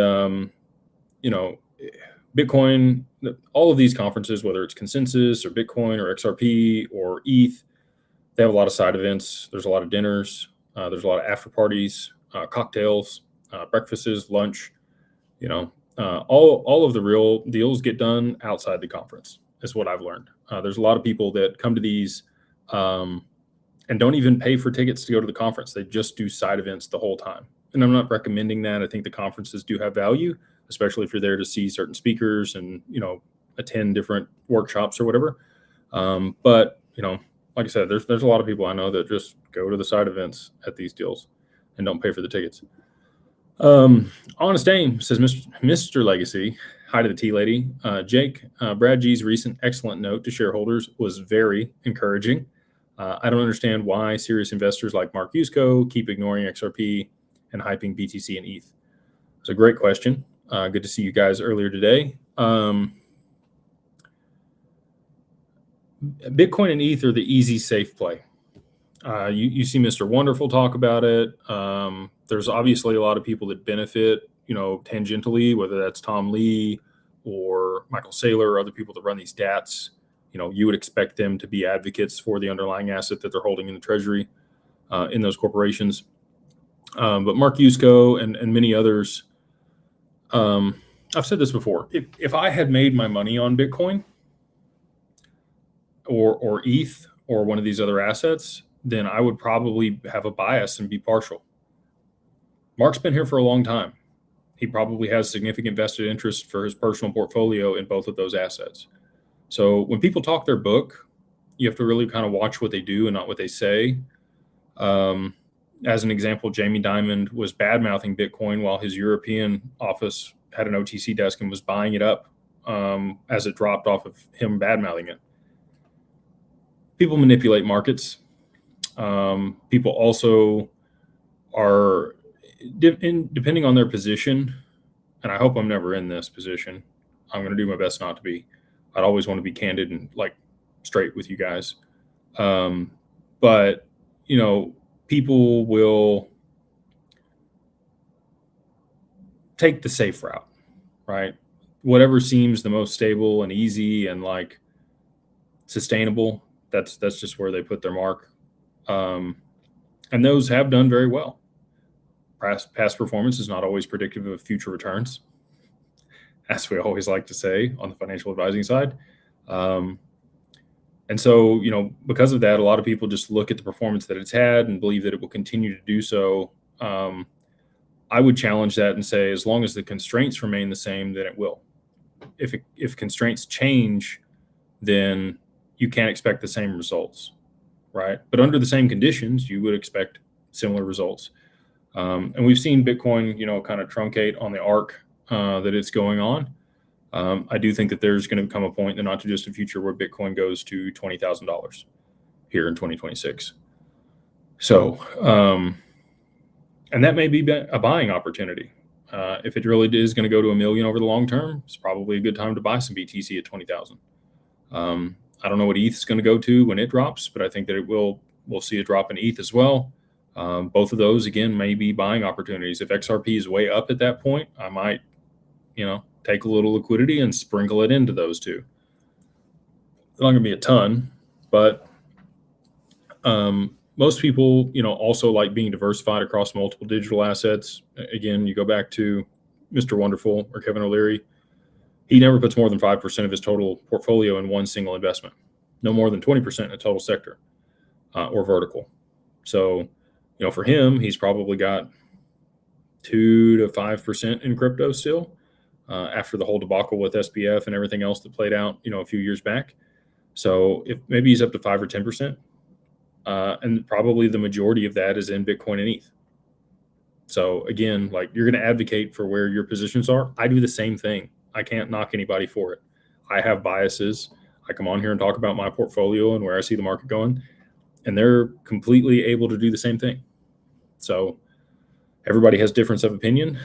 Bitcoin, all of these conferences, whether it's Consensus or Bitcoin or XRP or ETH, they have a lot of side events. There's a lot of dinners. There's a lot of after parties, cocktails, breakfasts, lunch. All of the real deals get done outside the conference, is what I've learned. There's a lot of people that come to these and don't even pay for tickets to go to the conference. They just do side events the whole time. And I'm not recommending that. I think the conferences do have value, especially if you're there to see certain speakers and, attend different workshops or whatever. But, like I said, there's a lot of people I know that just go to the side events at these deals and don't pay for the tickets. Honest Aim says, Mr. Legacy, hi to the tea lady. Jake, Brad G's recent excellent note to shareholders was very encouraging. I don't understand why serious investors like Mark Yusko keep ignoring XRP and hyping BTC and ETH. It's a great question. Good to see you guys earlier today. Bitcoin and ETH are the easy, safe play. You see Mr. Wonderful talk about it. There's obviously a lot of people that benefit, tangentially, whether that's Tom Lee or Michael Saylor or other people that run these DATs. You would expect them to be advocates for the underlying asset that they're holding in the treasury in those corporations. But Mark Yusko and many others, I've said this before. If I had made my money on Bitcoin or ETH or one of these other assets, then I would probably have a bias and be partial. Mark's been here for a long time. He probably has significant vested interest for his personal portfolio in both of those assets. So when people talk their book, you have to really kind of watch what they do and not what they say. As an example, Jamie Dimon was bad-mouthing Bitcoin while his European office had an OTC desk and was buying it up as it dropped off of him bad-mouthing it. People manipulate markets. People also are, depending on their position, and I hope I'm never in this position. I'm going to do my best not to be. I'd always want to be candid and straight with you guys. But, people will take the safe route, right? Whatever seems the most stable and easy and sustainable, that's just where they put their mark. And those have done very well. Past performance is not always predictive of future returns, as we always like to say on the financial advising side. And so, because of that, a lot of people just look at the performance that it's had and believe that it will continue to do so. I would challenge that and say, as long as the constraints remain the same, then it will. If constraints change, then you can't expect the same results, right? But under the same conditions, you would expect similar results. And we've seen Bitcoin, kind of truncate on the arc that it's going on. I do think that there's going to come a point in the not too distant future where Bitcoin goes to $20,000 here in 2026. So, and that may be a buying opportunity. If it really is going to go to $1 million over the long term, it's probably a good time to buy some BTC at 20,000. I don't know what ETH is going to go to when it drops, but I think that we'll see a drop in ETH as well. Both of those, again, may be buying opportunities. If XRP is way up at that point, I might, take a little liquidity and sprinkle it into those two. It's not going to be a ton, but most people, also like being diversified across multiple digital assets. Again, you go back to Mr. Wonderful or Kevin O'Leary. He never puts more than 5% of his total portfolio in one single investment, no more than 20% in a total sector or vertical. So, for him, he's probably got 2 to 5% in crypto still after the whole debacle with SBF and everything else that played out, a few years back. So if maybe he's up to 5 or 10%, and probably the majority of that is in Bitcoin and ETH. So again, like, you're going to advocate for where your positions are. I do the same thing. I can't knock anybody for it. I have biases. I come on here and talk about my portfolio and where I see the market going, and they're completely able to do the same thing. So everybody has difference of opinion.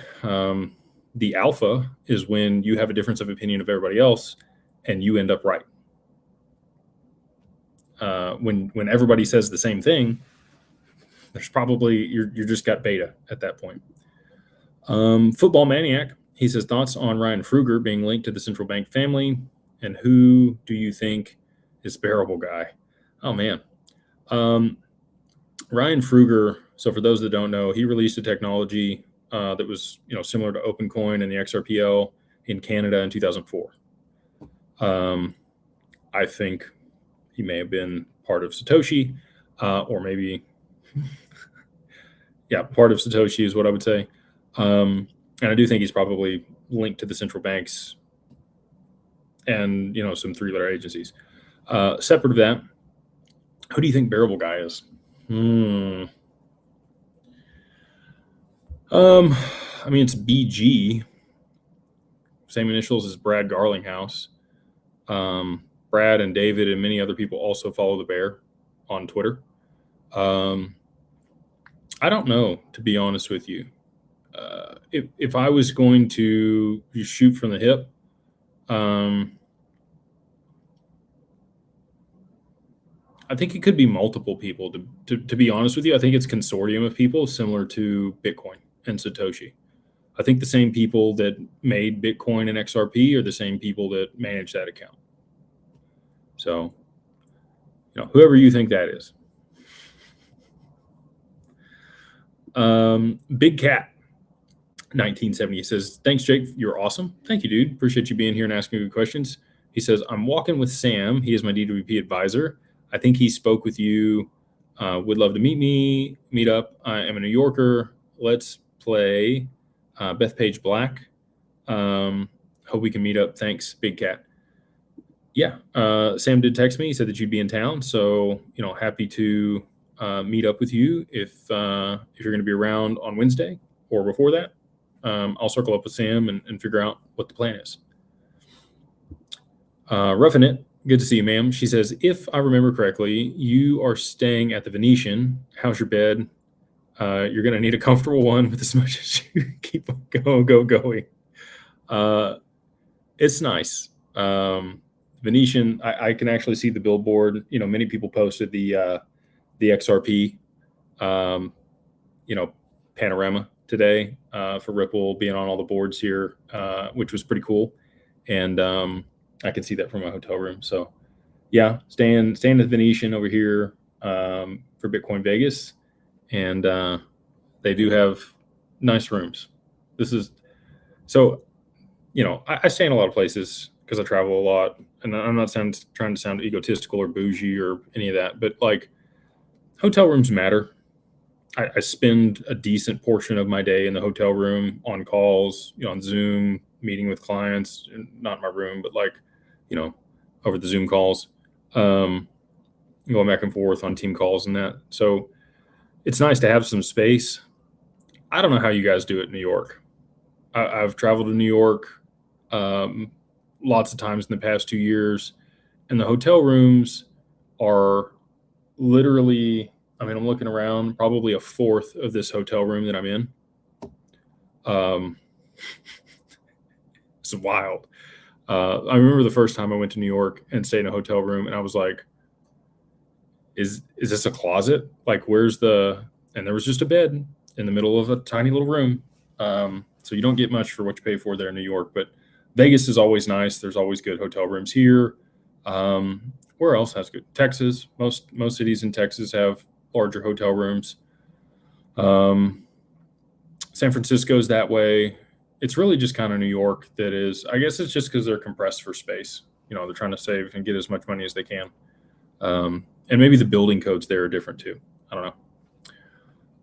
The alpha is when you have a difference of opinion of everybody else and you end up right. When everybody says the same thing, there's probably, you're just got beta at that point. Football Maniac, he says, thoughts on Ryan Fruger being linked to the central bank family, and who do you think is bearable guy? Oh man. Ryan Fruger, so for those that don't know, he released a technology that was, similar to OpenCoin and the XRPL in Canada in 2004. I think he may have been part of Satoshi, or maybe, part of Satoshi is what I would say. And I do think he's probably linked to the central banks and, some 3-letter agencies. Separate of that, who do you think bearable guy is? It's BG, same initials as Brad Garlinghouse. Brad and David and many other people also follow the bear on Twitter. I don't know, to be honest with you. If I was going to shoot from the hip, I think it could be multiple people. To be honest with you, I think it's consortium of people similar to Bitcoin and Satoshi. I think the same people that made Bitcoin and XRP are the same people that manage that account. So, whoever you think that is. Big Cat 1970 says, thanks, Jake. You're awesome. Thank you, dude. Appreciate you being here and asking good questions. He says, I'm walking with Sam. He is my DWP advisor. I think he spoke with you. Would love to meet up. I am a New Yorker. Let's play Bethpage Black. Hope we can meet up. Thanks, Big Cat. Yeah, Sam did text me. He said that you'd be in town. So, happy to meet up with you if you're going to be around on Wednesday or before that. I'll circle up with Sam and figure out what the plan is. Roughing It, good to see you, ma'am. She says, if I remember correctly, you are staying at the Venetian. How's your bed? You're going to need a comfortable one with as much as you keep going. It's nice. Venetian, I can actually see the billboard. Many people posted the XRP, panorama today for Ripple being on all the boards here, which was pretty cool. And I can see that from my hotel room. So, yeah, staying at the Venetian over here for Bitcoin Vegas, and they do have nice rooms. This is so, I stay in a lot of places because I travel a lot, and I'm not trying to sound egotistical or bougie or any of that, but like hotel rooms matter. I spend a decent portion of my day in the hotel room on calls, on Zoom, meeting with clients, not in my room, but like, over the Zoom calls, um, going back and forth on team calls and that. So it's nice to have some space. I don't know how you guys do it in New York. I've traveled to New York lots of times in the past 2 years, and the hotel rooms are literally, I'm looking around, probably a fourth of this hotel room that I'm in. It's wild. I remember the first time I went to New York and stayed in a hotel room, and I was like, is this a closet? Like, and there was just a bed in the middle of a tiny little room. So you don't get much for what you pay for there in New York, but Vegas is always nice. There's always good hotel rooms here. Where else has good? Texas. Most cities in Texas have larger hotel rooms. San Francisco's that way. It's really just kind of New York that is. I guess it's just because they're compressed for space. They're trying to save and get as much money as they can. And maybe the building codes there are different too. I don't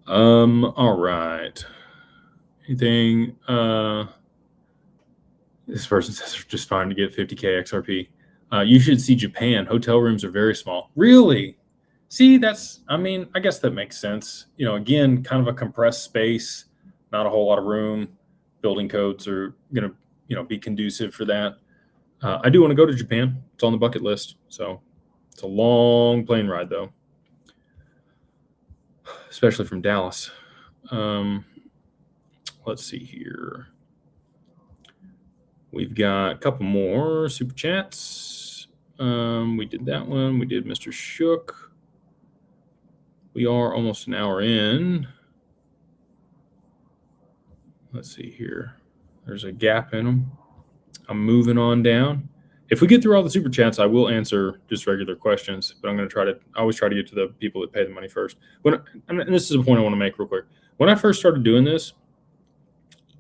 know. All right. Anything? This person says it's just fine to get 50K XRP. You should see Japan. Hotel rooms are very small. Really? See, I guess that makes sense. Again, kind of a compressed space, not a whole lot of room. Building codes are going to, be conducive for that. I do want to go to Japan. It's on the bucket list. So it's a long plane ride, though, especially from Dallas. Let's see here. We've got a couple more super chats. We did that one. We did Mr. Shook. We are almost an hour in. Let's see here. There's a gap in them. I'm moving on down. If we get through all the super chats, I will answer just regular questions, but I always try to get to the people that pay the money first. And this is a point I want to make real quick. When I first started doing this,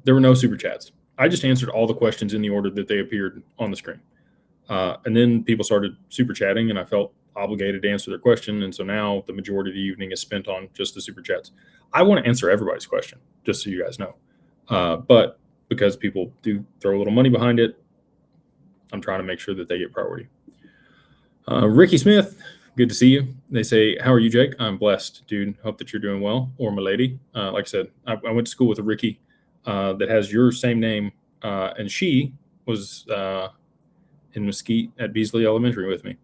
there were no super chats. I just answered all the questions in the order that they appeared on the screen. And then people started super chatting, and I felt obligated to answer their question. And so now the majority of the evening is spent on just the super chats. I want to answer everybody's question, just so you guys know. But because people do throw a little money behind it, I'm trying to make sure that they get priority. Ricky Smith, good to see you. They say, how are you, Jake? I'm blessed, dude. Hope that you're doing well. Or my lady. Like I said, I went to school with a Ricky that has your same name. And she was in Mesquite at Beasley Elementary with me.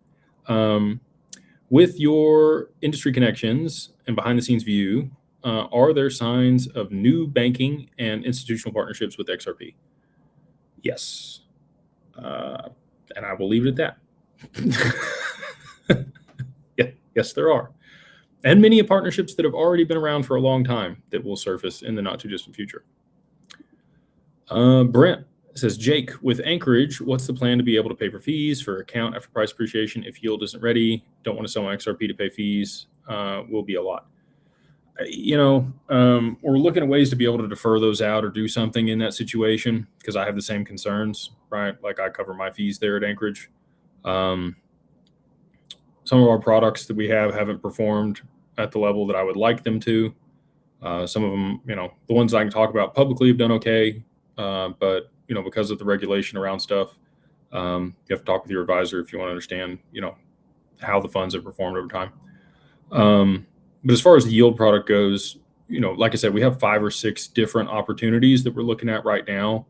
With your industry connections and behind the scenes view, are there signs of new banking and institutional partnerships with XRP? Yes. And I will leave it at that. Yes, there are. And many partnerships that have already been around for a long time that will surface in the not too distant future. Brent says, Jake, with Anchorage, what's the plan to be able to pay for fees for account after price appreciation if yield isn't ready? Don't want to sell my XRP to pay fees. Will be a lot. We're looking at ways to be able to defer those out or do something in that situation because I have the same concerns, right? Like I cover my fees there at Anchorage. Some of our products that we have haven't performed at the level that I would like them to. Some of them, the ones I can talk about publicly have done okay. But, because of the regulation around stuff, you have to talk with your advisor if you want to understand, how the funds have performed over time. But as far as the yield product goes, like I said, we have 5 or 6 different opportunities that we're looking at right now.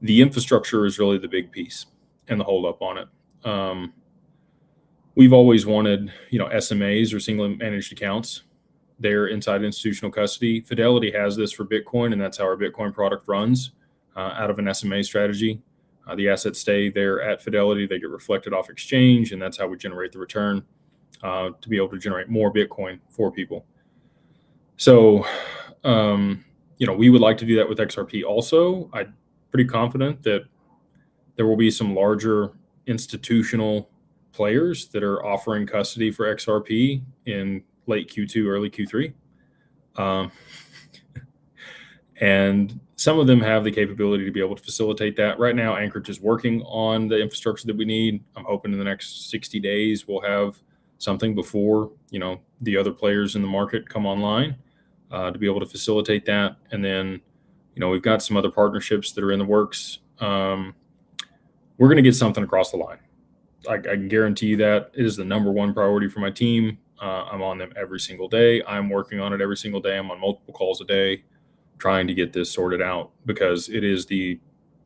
The infrastructure is really the big piece and the hold up on it. We've always wanted, SMAs or single managed accounts. They're inside institutional custody. Fidelity has this for Bitcoin, and that's how our Bitcoin product runs out of an SMA strategy. The assets stay there at Fidelity. They get reflected off exchange, and that's how we generate the return to be able to generate more Bitcoin for people. So, we would like to do that with XRP also. I'm pretty confident that there will be some larger institutional players that are offering custody for XRP in late Q2, early Q3. And some of them have the capability to be able to facilitate that. Right now, Anchorage is working on the infrastructure that we need. I'm hoping in the next 60 days we'll have something before, the other players in the market come online to be able to facilitate that. And then, we've got some other partnerships that are in the works. We're going to get something across the line. I can guarantee you that. It is the number one priority for my team. I'm on them every single day. I'm working on it every single day. I'm on multiple calls a day trying to get this sorted out, because it is the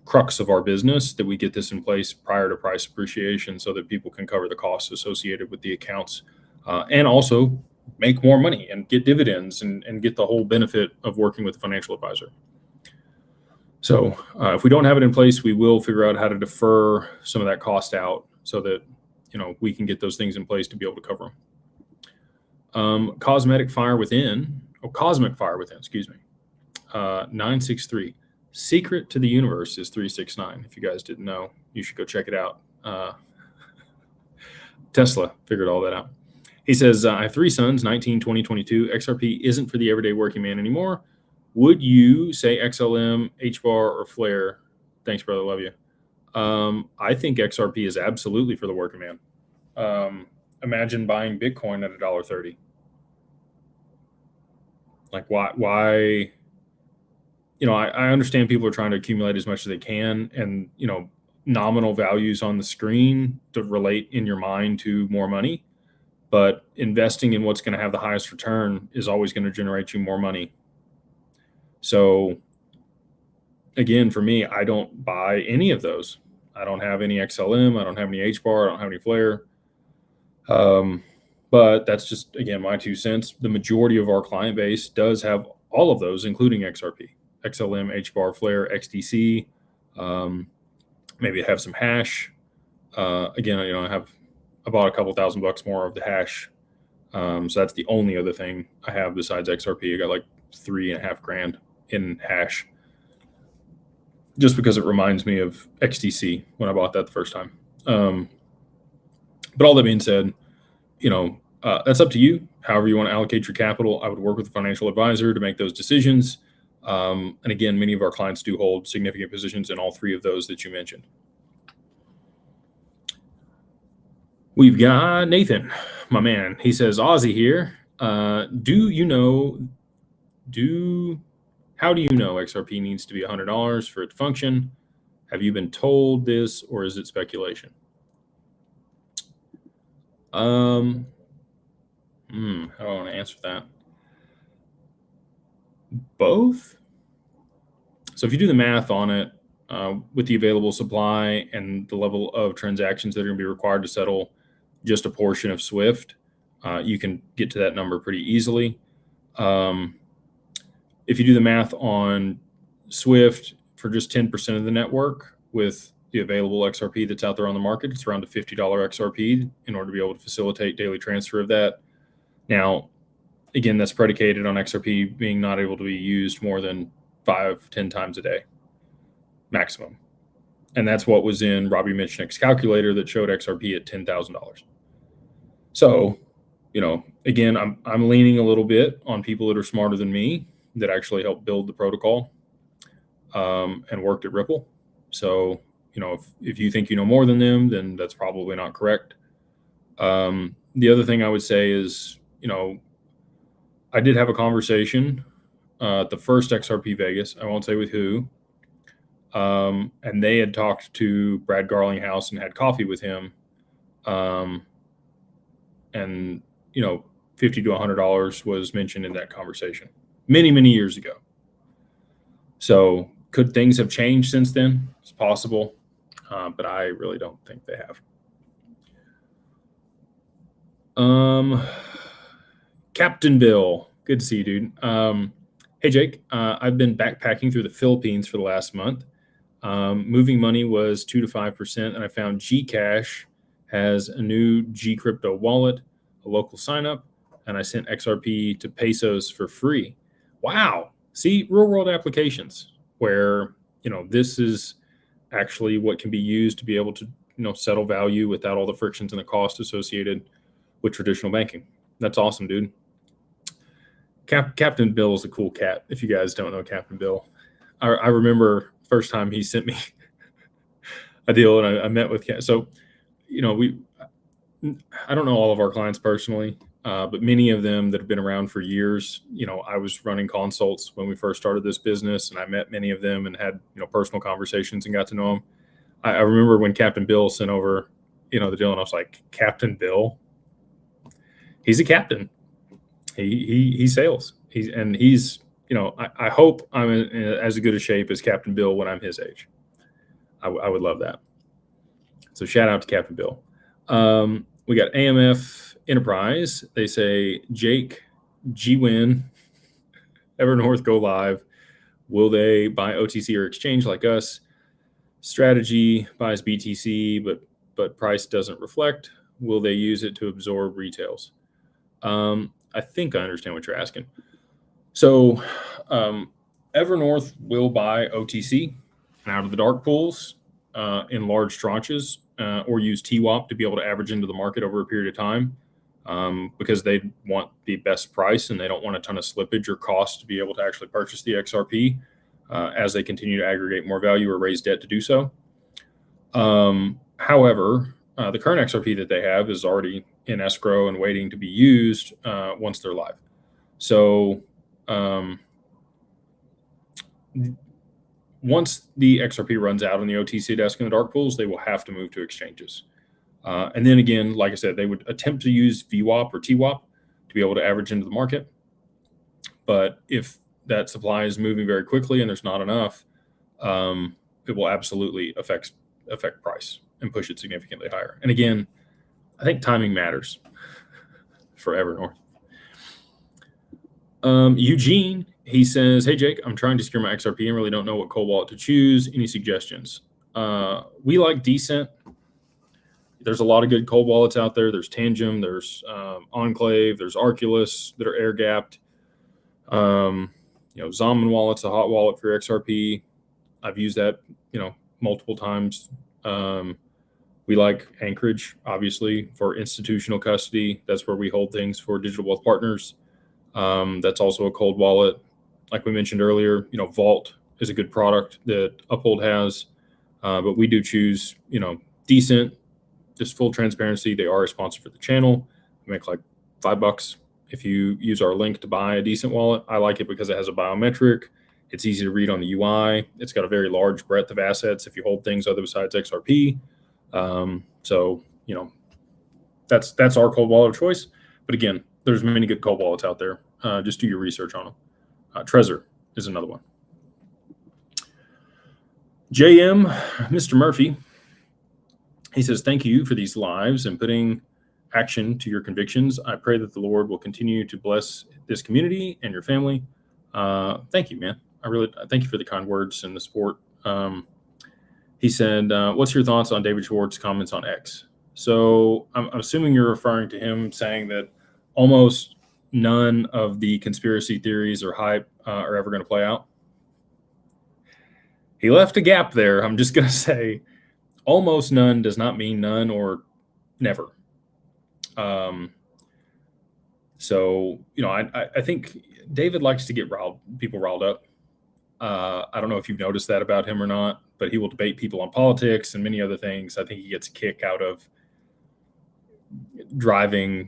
crux of our business that we get this in place prior to price appreciation so that people can cover the costs associated with the accounts and also make more money and get dividends and get the whole benefit of working with a financial advisor. So if we don't have it in place, we will figure out how to defer some of that cost out so that, we can get those things in place to be able to cover them. Cosmic Fire Within, excuse me. 963. Secret to the Universe is 369. If you guys didn't know, you should go check it out. Tesla figured all that out. He says, I have 3 sons, 19, 20, 22. XRP isn't for the everyday working man anymore. Would you say XLM, HBAR, or Flare? Thanks, brother. Love you. I think XRP is absolutely for the working man. Imagine buying Bitcoin at $1.30. Like, why? I understand people are trying to accumulate as much as they can, and, nominal values on the screen to relate in your mind to more money. But investing in what's going to have the highest return is always going to generate you more money. So again, for me, I don't buy any of those. I don't have any XLM. I don't have any HBAR. I don't have any Flare. But that's just, again, my 2 cents. The majority of our client base does have all of those, including XRP, XLM, HBAR, Flare, XDC. Maybe I have some hash. Again, I bought a couple $1,000 more of the hash. So that's the only other thing I have besides XRP. I got like $3.5 grand in hash, just because it reminds me of XDC when I bought that the first time. But all that being said, that's up to you. However you want to allocate your capital, I would work with a financial advisor to make those decisions. And again, many of our clients do hold significant positions in all 3 of those that you mentioned. We've got Nathan, my man. He says, Aussie here. How do you know XRP needs to be $100 for it to function? Have you been told this, or is it speculation? How do I want to answer that? Both. So if you do the math on it, with the available supply and the level of transactions that are going to be required to settle just a portion of SWIFT, you can get to that number pretty easily. If you do the math on SWIFT for just 10% of the network with the available XRP that's out there on the market, it's around a $50 XRP in order to be able to facilitate daily transfer of that. Now, again, that's predicated on XRP being not able to be used more than 5-10 times a day maximum. And that's what was in Robbie Mitchnick's calculator that showed XRP at $10,000. So, again, I'm leaning a little bit on people that are smarter than me that actually helped build the protocol and worked at Ripple. So, if you think you know more than them, then that's probably not correct. The other thing I would say is, I did have a conversation at the first XRP Vegas. I won't say with who. And they had talked to Brad Garlinghouse and had coffee with him. And, $50 to $100 was mentioned in that conversation many, many years ago. So could things have changed since then? It's possible, but I really don't think they have. Captain Bill, good to see you, dude. Hey, Jake, I've been backpacking through the Philippines for the last month. Moving money was 2 to 5%, and I found Gcash has a new G crypto wallet, a local sign up, and I sent XRP to pesos for free. Wow. See, real world applications where, this is actually what can be used to be able to, settle value without all the frictions and the cost associated with traditional banking. That's awesome, dude. Captain Bill is a cool cat. If you guys don't know Captain Bill, I remember first time he sent me a deal, and I met with Cat. So, I don't know all of our clients personally, but many of them that have been around for years. I was running consults when we first started this business, and I met many of them and had personal conversations and got to know them. I remember when Captain Bill sent over the deal, and I was like, Captain Bill, he's a captain. He sails. He's I hope I'm in as good a shape as Captain Bill when I'm his age. I would love that. So shout out to Captain Bill. We got AMF Enterprise. They say, Jake, G-Win, Evernorth go live. Will they buy OTC or exchange like us? Strategy buys BTC, but price doesn't reflect. Will they use it to absorb retails? I think I understand what you're asking. So Evernorth will buy OTC out of the dark pools in large tranches, or use TWAP to be able to average into the market over a period of time, because they want the best price and they don't want a ton of slippage or cost to be able to actually purchase the XRP as they continue to aggregate more value or raise debt to do so. However, the current XRP that they have is already in escrow and waiting to be used once they're live. So once the XRP runs out on the OTC desk in the dark pools, they will have to move to exchanges. And then again, like I said, they would attempt to use VWAP or TWAP to be able to average into the market. But if that supply is moving very quickly and there's not enough, it will absolutely affect price and push it significantly higher. And again, I think timing matters for Evernorth. Eugene, he says, hey, Jake, I'm trying to secure my XRP and really don't know what cold wallet to choose. Any suggestions? We like Decent. There's a lot of good cold wallets out there. There's Tangem, there's Enclave, there's Arculus that are air gapped. Zaman Wallet's a hot wallet for XRP. I've used that, multiple times. We like Anchorage, obviously, for institutional custody. That's where we hold things for Digital Wealth Partners. That's also a cold wallet. Like we mentioned earlier, Vault is a good product that Uphold has, but we do choose, Decent. Just full transparency, they are a sponsor for the channel. We make like $5 if you use our link to buy a Decent wallet. I like it because it has a biometric. It's easy to read on the UI. It's got a very large breadth of assets if you hold things other besides XRP. So that's our cold wallet of choice. But again, there's many good cold wallets out there. Just do your research on them. Trezor is another one. JM, Mr. Murphy, he says, thank you for these lives and putting action to your convictions. I pray that the Lord will continue to bless this community and your family. Thank you, man. I really thank you for the kind words and the support. He said, what's your thoughts on David Schwartz's comments on X? So I'm assuming you're referring to him saying that almost none of the conspiracy theories or hype are ever going to play out. He left a gap there. I'm just going to say almost none does not mean none or never. So, I think David likes to get people riled up. I don't know if you've noticed that about him or not, but he will debate people on politics and many other things. I think he gets a kick out of driving,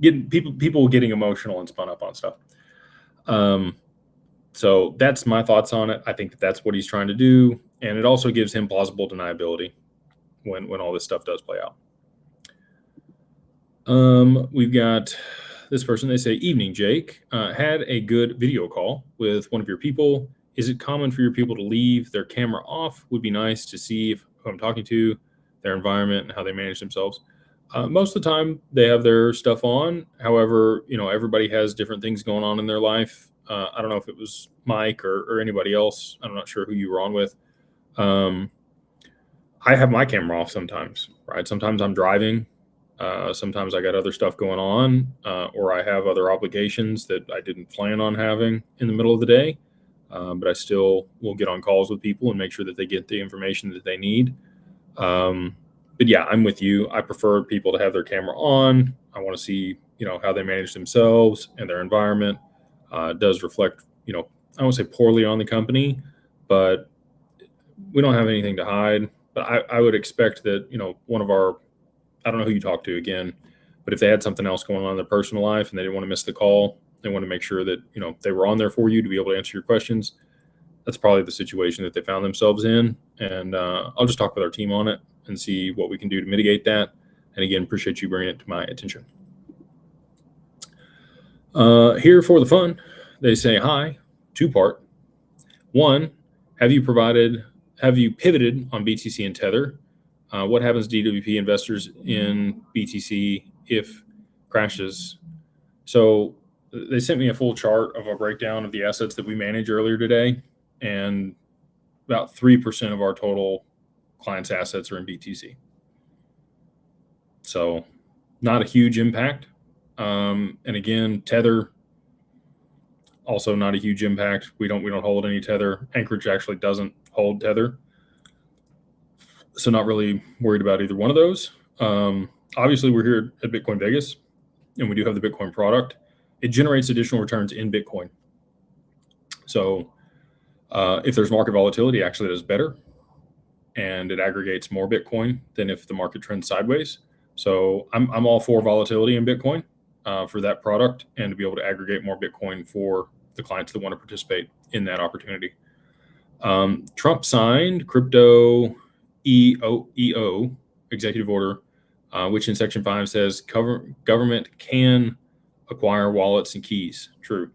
getting people getting emotional and spun up on stuff. So that's my thoughts on it. I think that's what he's trying to do. And it also gives him plausible deniability when all this stuff does play out. We've got this person. They say, evening, Jake. Had a good video call with one of your people. Is it common for your people to leave their camera off? Would be nice to see who I'm talking to, their environment, and how they manage themselves. Most of the time, they have their stuff on. However, everybody has different things going on in their life. I don't know if it was Mike or anybody else. I'm not sure who you were on with. I have my camera off sometimes, right? Sometimes I'm driving. Sometimes I got other stuff going on, or I have other obligations that I didn't plan on having in the middle of the day. But I still will get on calls with people and make sure that they get the information that they need. But yeah, I'm with you. I prefer people to have their camera on. I want to see, how they manage themselves and their environment. It does reflect, I won't say poorly on the company, but we don't have anything to hide. But I would expect that, one of our, I don't know who you talk to again, but if they had something else going on in their personal life and they didn't want to miss the call, they want to make sure that, they were on there for you to be able to answer your questions. That's probably the situation that they found themselves in. And I'll just talk with our team on it and see what we can do to mitigate that. And again, appreciate you bringing it to my attention. Here for the fun, they say, hi, two-part. One, have you pivoted on BTC and Tether? What happens to DWP investors in BTC if crashes? So they sent me a full chart of a breakdown of the assets that we manage earlier today, and about 3% of our total clients' assets are in BTC. So not a huge impact. And again, Tether, also not a huge impact. We don't hold any Tether. Anchorage actually doesn't hold Tether. So not really worried about either one of those. Obviously, we're here at Bitcoin Vegas, and we do have the Bitcoin product. It generates additional returns in Bitcoin. So if there's market volatility, actually it is better, and it aggregates more Bitcoin than if the market trends sideways. So I'm all for volatility in Bitcoin for that product, and to be able to aggregate more Bitcoin for the clients that want to participate in that opportunity. Trump signed crypto EO executive order, which in Section 5 says government can acquire wallets and keys. True.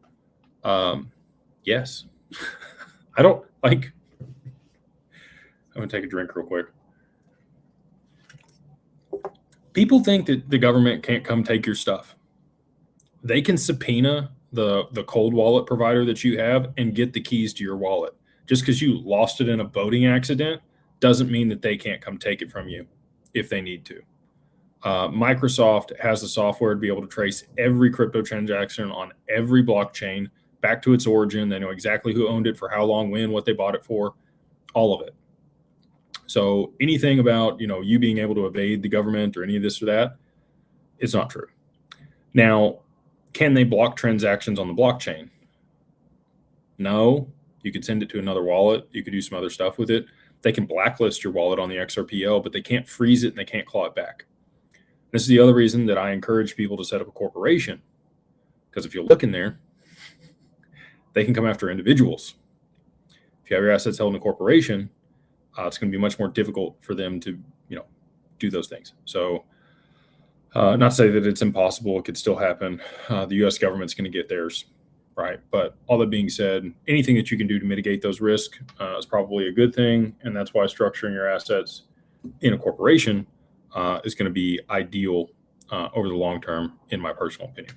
Yes. I don't like. I'm going to take a drink real quick. People think that the government can't come take your stuff. They can subpoena the cold wallet provider that you have and get the keys to your wallet. Just because you lost it in a boating accident doesn't mean that they can't come take it from you if they need to. Microsoft has the software to be able to trace every crypto transaction on every blockchain back to its origin. They know exactly who owned it, for how long, when, what they bought it for, all of it. So anything about, you being able to evade the government or any of this or that, it's not true. Now, can they block transactions on the blockchain? No. You could send it to another wallet. You could do some other stuff with it. They can blacklist your wallet on the XRPL, but they can't freeze it and they can't claw it back. This is the other reason that I encourage people to set up a corporation, because if you look in there, they can come after individuals. If you have your assets held in a corporation, it's going to be much more difficult for them to, do those things. So not to say that it's impossible. It could still happen. The U.S. government's going to get theirs, right? But all that being said, anything that you can do to mitigate those risks is probably a good thing. And that's why structuring your assets in a corporation is going to be ideal over the long term, in my personal opinion.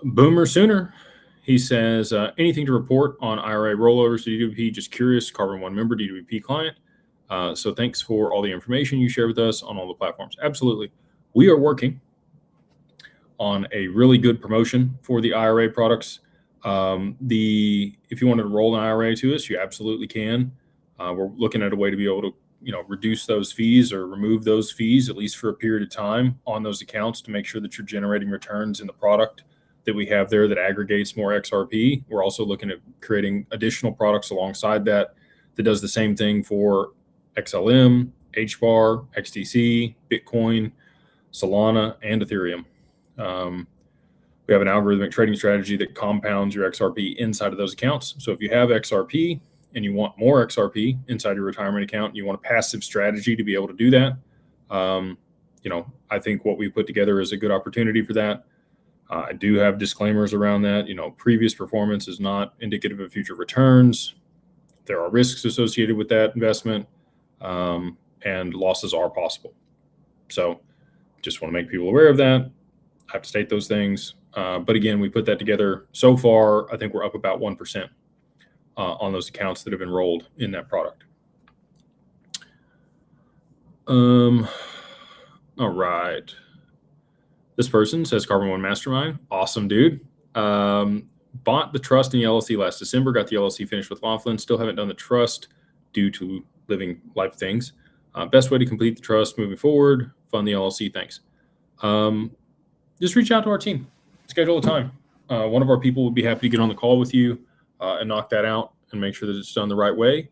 Boomer Sooner, he says, anything to report on IRA rollovers to DWP? Just curious. Carbon One member, DWP client. So thanks for all the information you share with us on all the platforms. Absolutely. We are working on a really good promotion for the IRA products. If you wanted to roll an IRA to us, you absolutely can. We're looking at a way to be able to, reduce those fees or remove those fees, at least for a period of time, on those accounts, to make sure that you're generating returns in the product that we have there that aggregates more XRP. We're also looking at creating additional products alongside that does the same thing for XLM, HBAR, XTC, Bitcoin, Solana, and Ethereum. We have an algorithmic trading strategy that compounds your XRP inside of those accounts. So if you have XRP and you want more XRP inside your retirement account, you want a passive strategy to be able to do that, I think what we put together is a good opportunity for that. I do have disclaimers around that. Previous performance is not indicative of future returns. There are risks associated with that investment, and losses are possible. So just want to make people aware of that. I have to state those things. But again, we put that together. So far, I think we're up about 1% on those accounts that have enrolled in that product. All right. This person says Carbon One Mastermind. Awesome, dude. Bought the trust in the LLC last December. Got the LLC finished with Laughlin. Still haven't done the trust due to living life things. Best way to complete the trust moving forward, fund the LLC. Thanks. Just reach out to our team, schedule a time. One of our people would be happy to get on the call with you and knock that out and make sure that it's done the right way.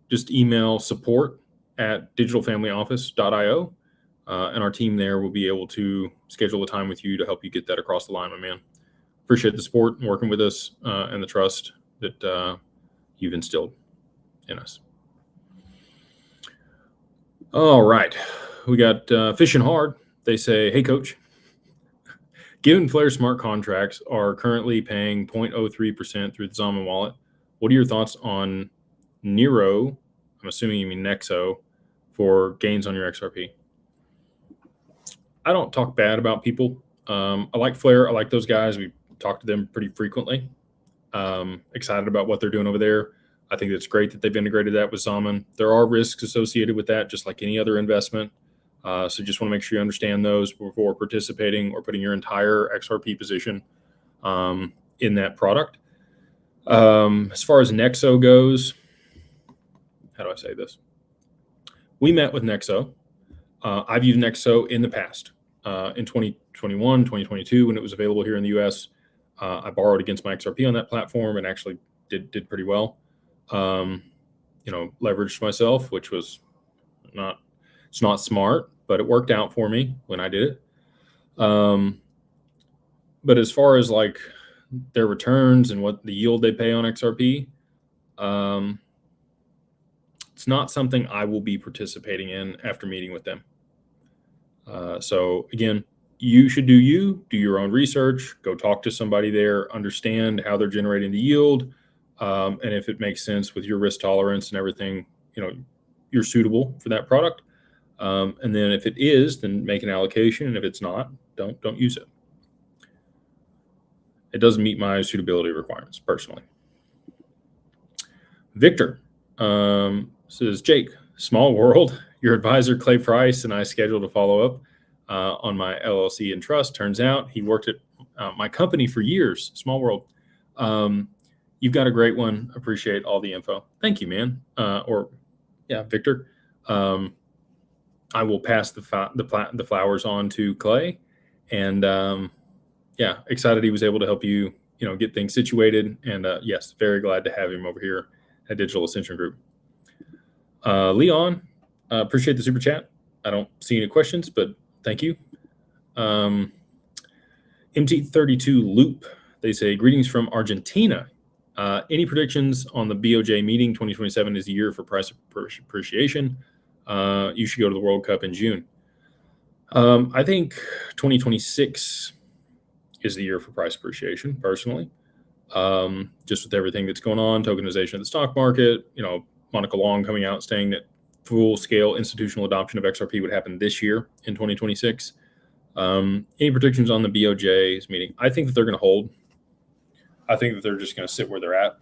Just email support@digitalfamilyoffice.io, and our team there will be able to schedule a time with you to help you get that across the line, my man. Appreciate the support and working with us and the trust that you've instilled in us. All right. We got Fishing Hard. They say, hey, coach, given Flare smart contracts are currently paying 0.03% through the Zama wallet, what are your thoughts on Nero? I'm assuming you mean Nexo for gains on your XRP. I don't talk bad about people. I like Flare. I like those guys. We talk to them pretty frequently. Excited about what they're doing over there. I think it's great that they've integrated that with Zaman. There are risks associated with that, just like any other investment. So just want to make sure you understand those before participating or putting your entire XRP position in that product. As far as Nexo goes, how do I say this? We met with Nexo. I've used Nexo in the past. In 2021, 2022, when it was available here in the US, I borrowed against my XRP on that platform and actually did pretty well. Leveraged myself, which was it's not smart, but it worked out for me when I did it. But as far as like their returns and what the yield they pay on XRP, it's not something I will be participating in after meeting with them. So again, you should do your own research, go talk to somebody there, understand how they're generating the yield. And if it makes sense with your risk tolerance and everything, you're suitable for that product. And then if it is, then make an allocation. And if it's not, don't use it. It doesn't meet my suitability requirements personally. Victor says, Jake, small world. Your advisor, Clay Price, and I scheduled a follow-up on my LLC and trust. Turns out he worked at my company for years. Small world. You've got a great one. Appreciate all the info. Thank you, man. Victor. I will pass the flowers on to Clay, and excited he was able to help you, get things situated. And yes, very glad to have him over here at Digital Ascension Group. Leon, appreciate the super chat. I don't see any questions, but thank you. MT32 Loop. They say, greetings from Argentina. Any predictions on the BOJ meeting? 2027 is the year for price appreciation. You should go to the World Cup in June. I think 2026 is the year for price appreciation, personally. Just with everything that's going on, tokenization of the stock market, Monica Long coming out saying that full-scale institutional adoption of XRP would happen this year in 2026. Any predictions on the BOJ's meeting? I think that they're going to hold. I think that they're just going to sit where they're at.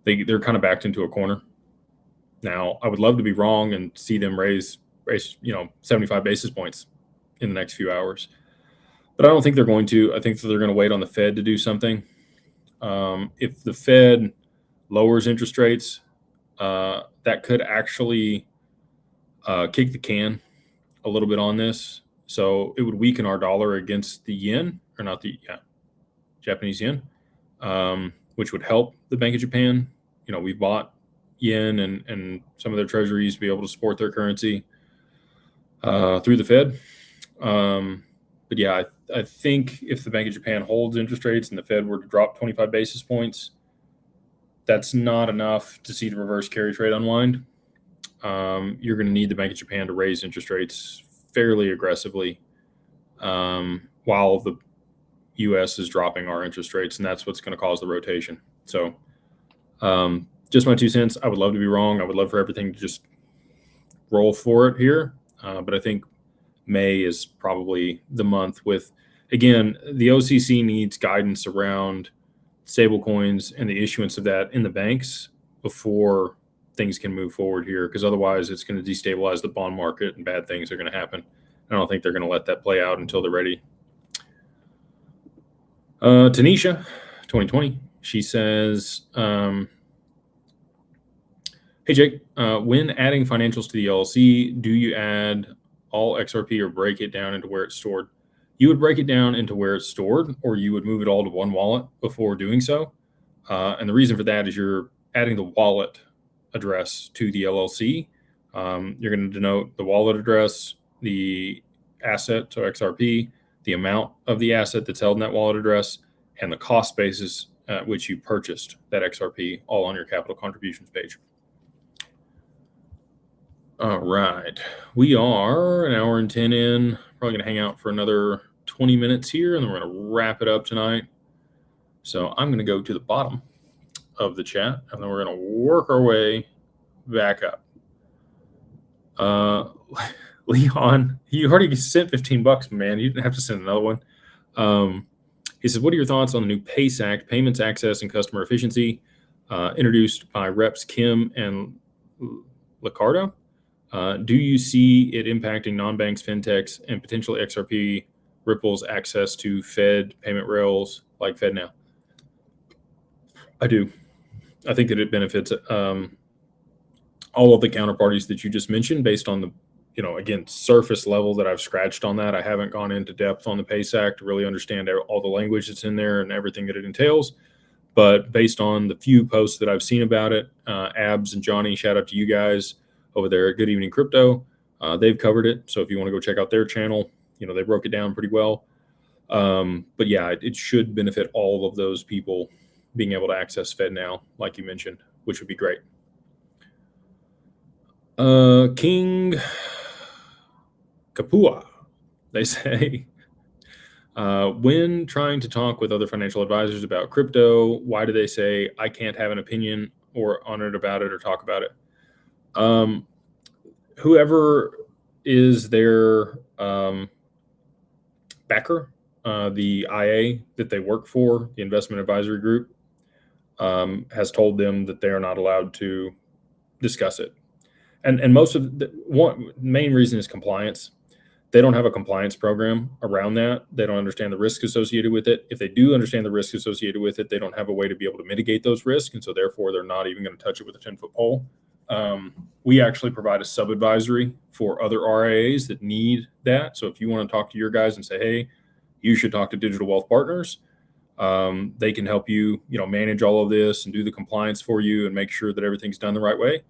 They're kind of backed into a corner. Now, I would love to be wrong and see them raise 75 basis points in the next few hours. But I don't think they're going to. I think that they're going to wait on the Fed to do something. If the Fed lowers interest rates, that could actually kick the can a little bit on this. So it would weaken our dollar against the yen, or not the Japanese yen, which would help the Bank of Japan. We've bought yen and some of their treasuries to be able to support their currency through the Fed. But yeah, I think if the Bank of Japan holds interest rates and the Fed were to drop 25 basis points, that's not enough to see the reverse carry trade unwind. You're going to need the Bank of Japan to raise interest rates fairly aggressively while the U.S. is dropping our interest rates, and that's what's going to cause the rotation. So just my 2 cents. I would love to be wrong. I would love for everything to just roll for it here. But I think May is probably the month with, again, the OCC needs guidance around stablecoins and the issuance of that in the banks before things can move forward here, because otherwise it's going to destabilize the bond market and bad things are going to happen. I don't think they're going to let that play out until they're ready. Tanisha, 2020, she says, Hey, Jake, when adding financials to the LLC, do you add all XRP or break it down into where it's stored? You would break it down into where it's stored, or you would move it all to one wallet before doing so. And the reason for that is you're adding the wallet address to the LLC. You're going to denote the wallet address, the asset, so XRP, the amount of the asset that's held in that wallet address, and the cost basis at which you purchased that XRP, all on your capital contributions page. All right. We are an hour and 10 in. Probably going to hang out for another 20 minutes here, and then we're going to wrap it up tonight. So I'm going to go to the bottom of the chat, and then we're going to work our way back up. Leon, you already sent $15, man. You didn't have to send another one. He says, what are your thoughts on the new PACE Act, Payments Access and Customer Efficiency, introduced by Reps Kim and Licardo? Do you see it impacting non-banks, fintechs, and potentially XRP Ripple's access to Fed payment rails like FedNow? I do. I think that it benefits all of the counterparties that you just mentioned based on the, again, surface level that I've scratched on that. I haven't gone into depth on the PACE Act to really understand all the language that's in there and everything that it entails. But based on the few posts that I've seen about it, Abs and Johnny, shout out to you guys over there at Good Evening Crypto. They've covered it. So if you want to go check out their channel, they broke it down pretty well. But yeah, it should benefit all of those people being able to access FedNow, like you mentioned, which would be great. King Kapua, they say, when trying to talk with other financial advisors about crypto, why do they say I can't have an opinion or on it about it or talk about it? Whoever is their backer, the IA that they work for, the investment advisory group, has told them that they are not allowed to discuss it. And most of the main reason is compliance. They don't have a compliance program around that. They don't understand the risk associated with it. If they do understand the risk associated with it, they don't have a way to be able to mitigate those risks. And so therefore, they're not even going to touch it with a 10-foot pole. We actually provide a sub-advisory for other RIAs that need that. So if you want to talk to your guys and say, hey, you should talk to Digital Wealth Partners, they can help you, manage all of this and do the compliance for you and make sure that everything's done the right way.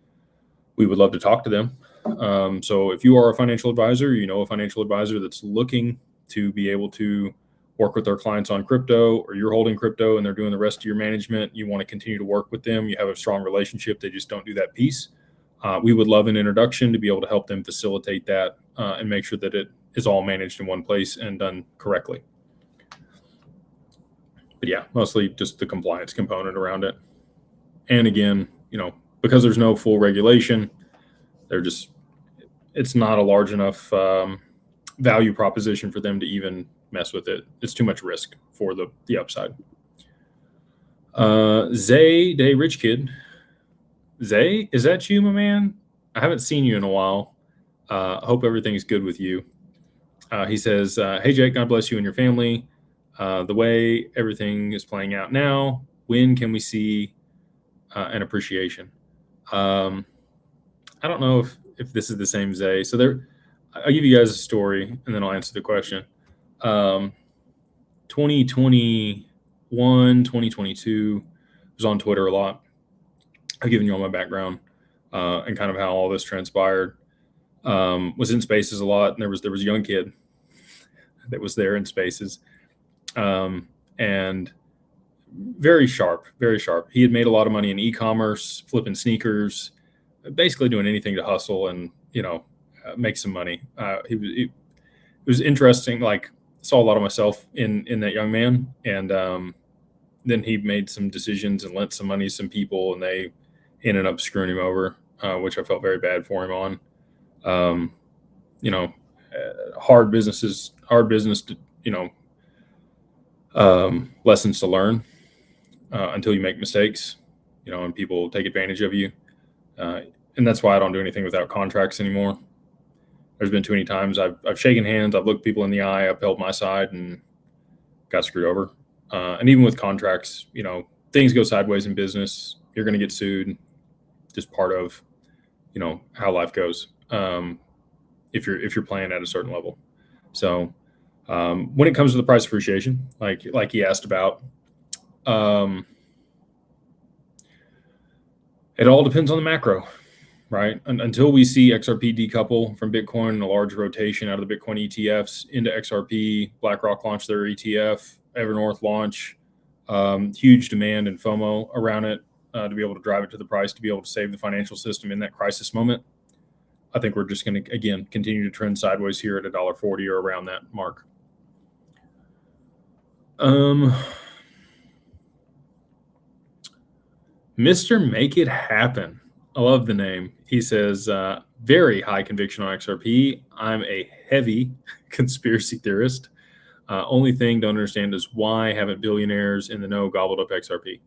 We would love to talk to them. So if you are a financial advisor, a financial advisor that's looking to be able to work with their clients on crypto, or you're holding crypto and they're doing the rest of your management, you want to continue to work with them, you have a strong relationship, they just don't do that piece. We would love an introduction to be able to help them facilitate that and make sure that it is all managed in one place and done correctly. But yeah, mostly just the compliance component around it. And again, because there's no full regulation, it's not a large enough value proposition for them to even mess with it. It's too much risk for the upside. Zay Day Rich Kid. Zay, is that you, my man? I haven't seen you in a while. Hope everything's good with you. He says, hey, Jake, God bless you and your family. The way everything is playing out now, when can we see an appreciation? I don't know if this is the same Zay. So I'll give you guys a story and then I'll answer the question. 2021, 2022, I was on Twitter a lot. I've given you all my background and kind of how all this transpired. Was in Spaces a lot, and there was a young kid that was there in Spaces, and very sharp. He had made a lot of money in e-commerce, flipping sneakers, basically doing anything to hustle and make some money. It was interesting. Like, saw a lot of myself in that young man, and then he made some decisions and lent some money to some people, and they ended up screwing him over, which I felt very bad for him on. Hard business, lessons to learn until you make mistakes, and people take advantage of you. And that's why I don't do anything without contracts anymore. There's been too many times I've shaken hands, I've looked people in the eye, I've held my side and got screwed over. And even with contracts, things go sideways in business. You're going to get sued. Just part of how life goes. If you're playing at a certain level. So when it comes to the price appreciation, like he asked about, it all depends on the macro, right? Until we see XRP decouple from Bitcoin and a large rotation out of the Bitcoin ETFs into XRP, BlackRock launch their ETF, Evernorth launch, huge demand and FOMO around it to be able to drive it to the price, to be able to save the financial system in that crisis moment. I think we're just going to, again, continue to trend sideways here at $1.40 or around that mark. Mr. Make It Happen. I love the name. He says, very high conviction on XRP. I'm a heavy conspiracy theorist. Only thing don't understand is why haven't billionaires in the know gobbled up XRP?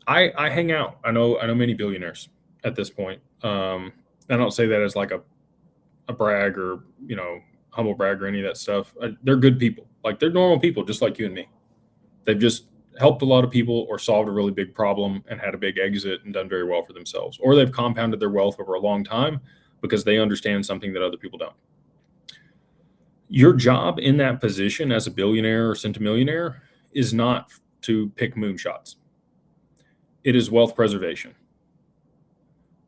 I hang out. I know many billionaires at this point. I don't say that as like a brag or, humble brag or any of that stuff. They're good people. Like, they're normal people, just like you and me. They've just helped a lot of people or solved a really big problem and had a big exit and done very well for themselves. Or they've compounded their wealth over a long time because they understand something that other people don't. Your job in that position as a billionaire or centimillionaire is not to pick moonshots. It is wealth preservation.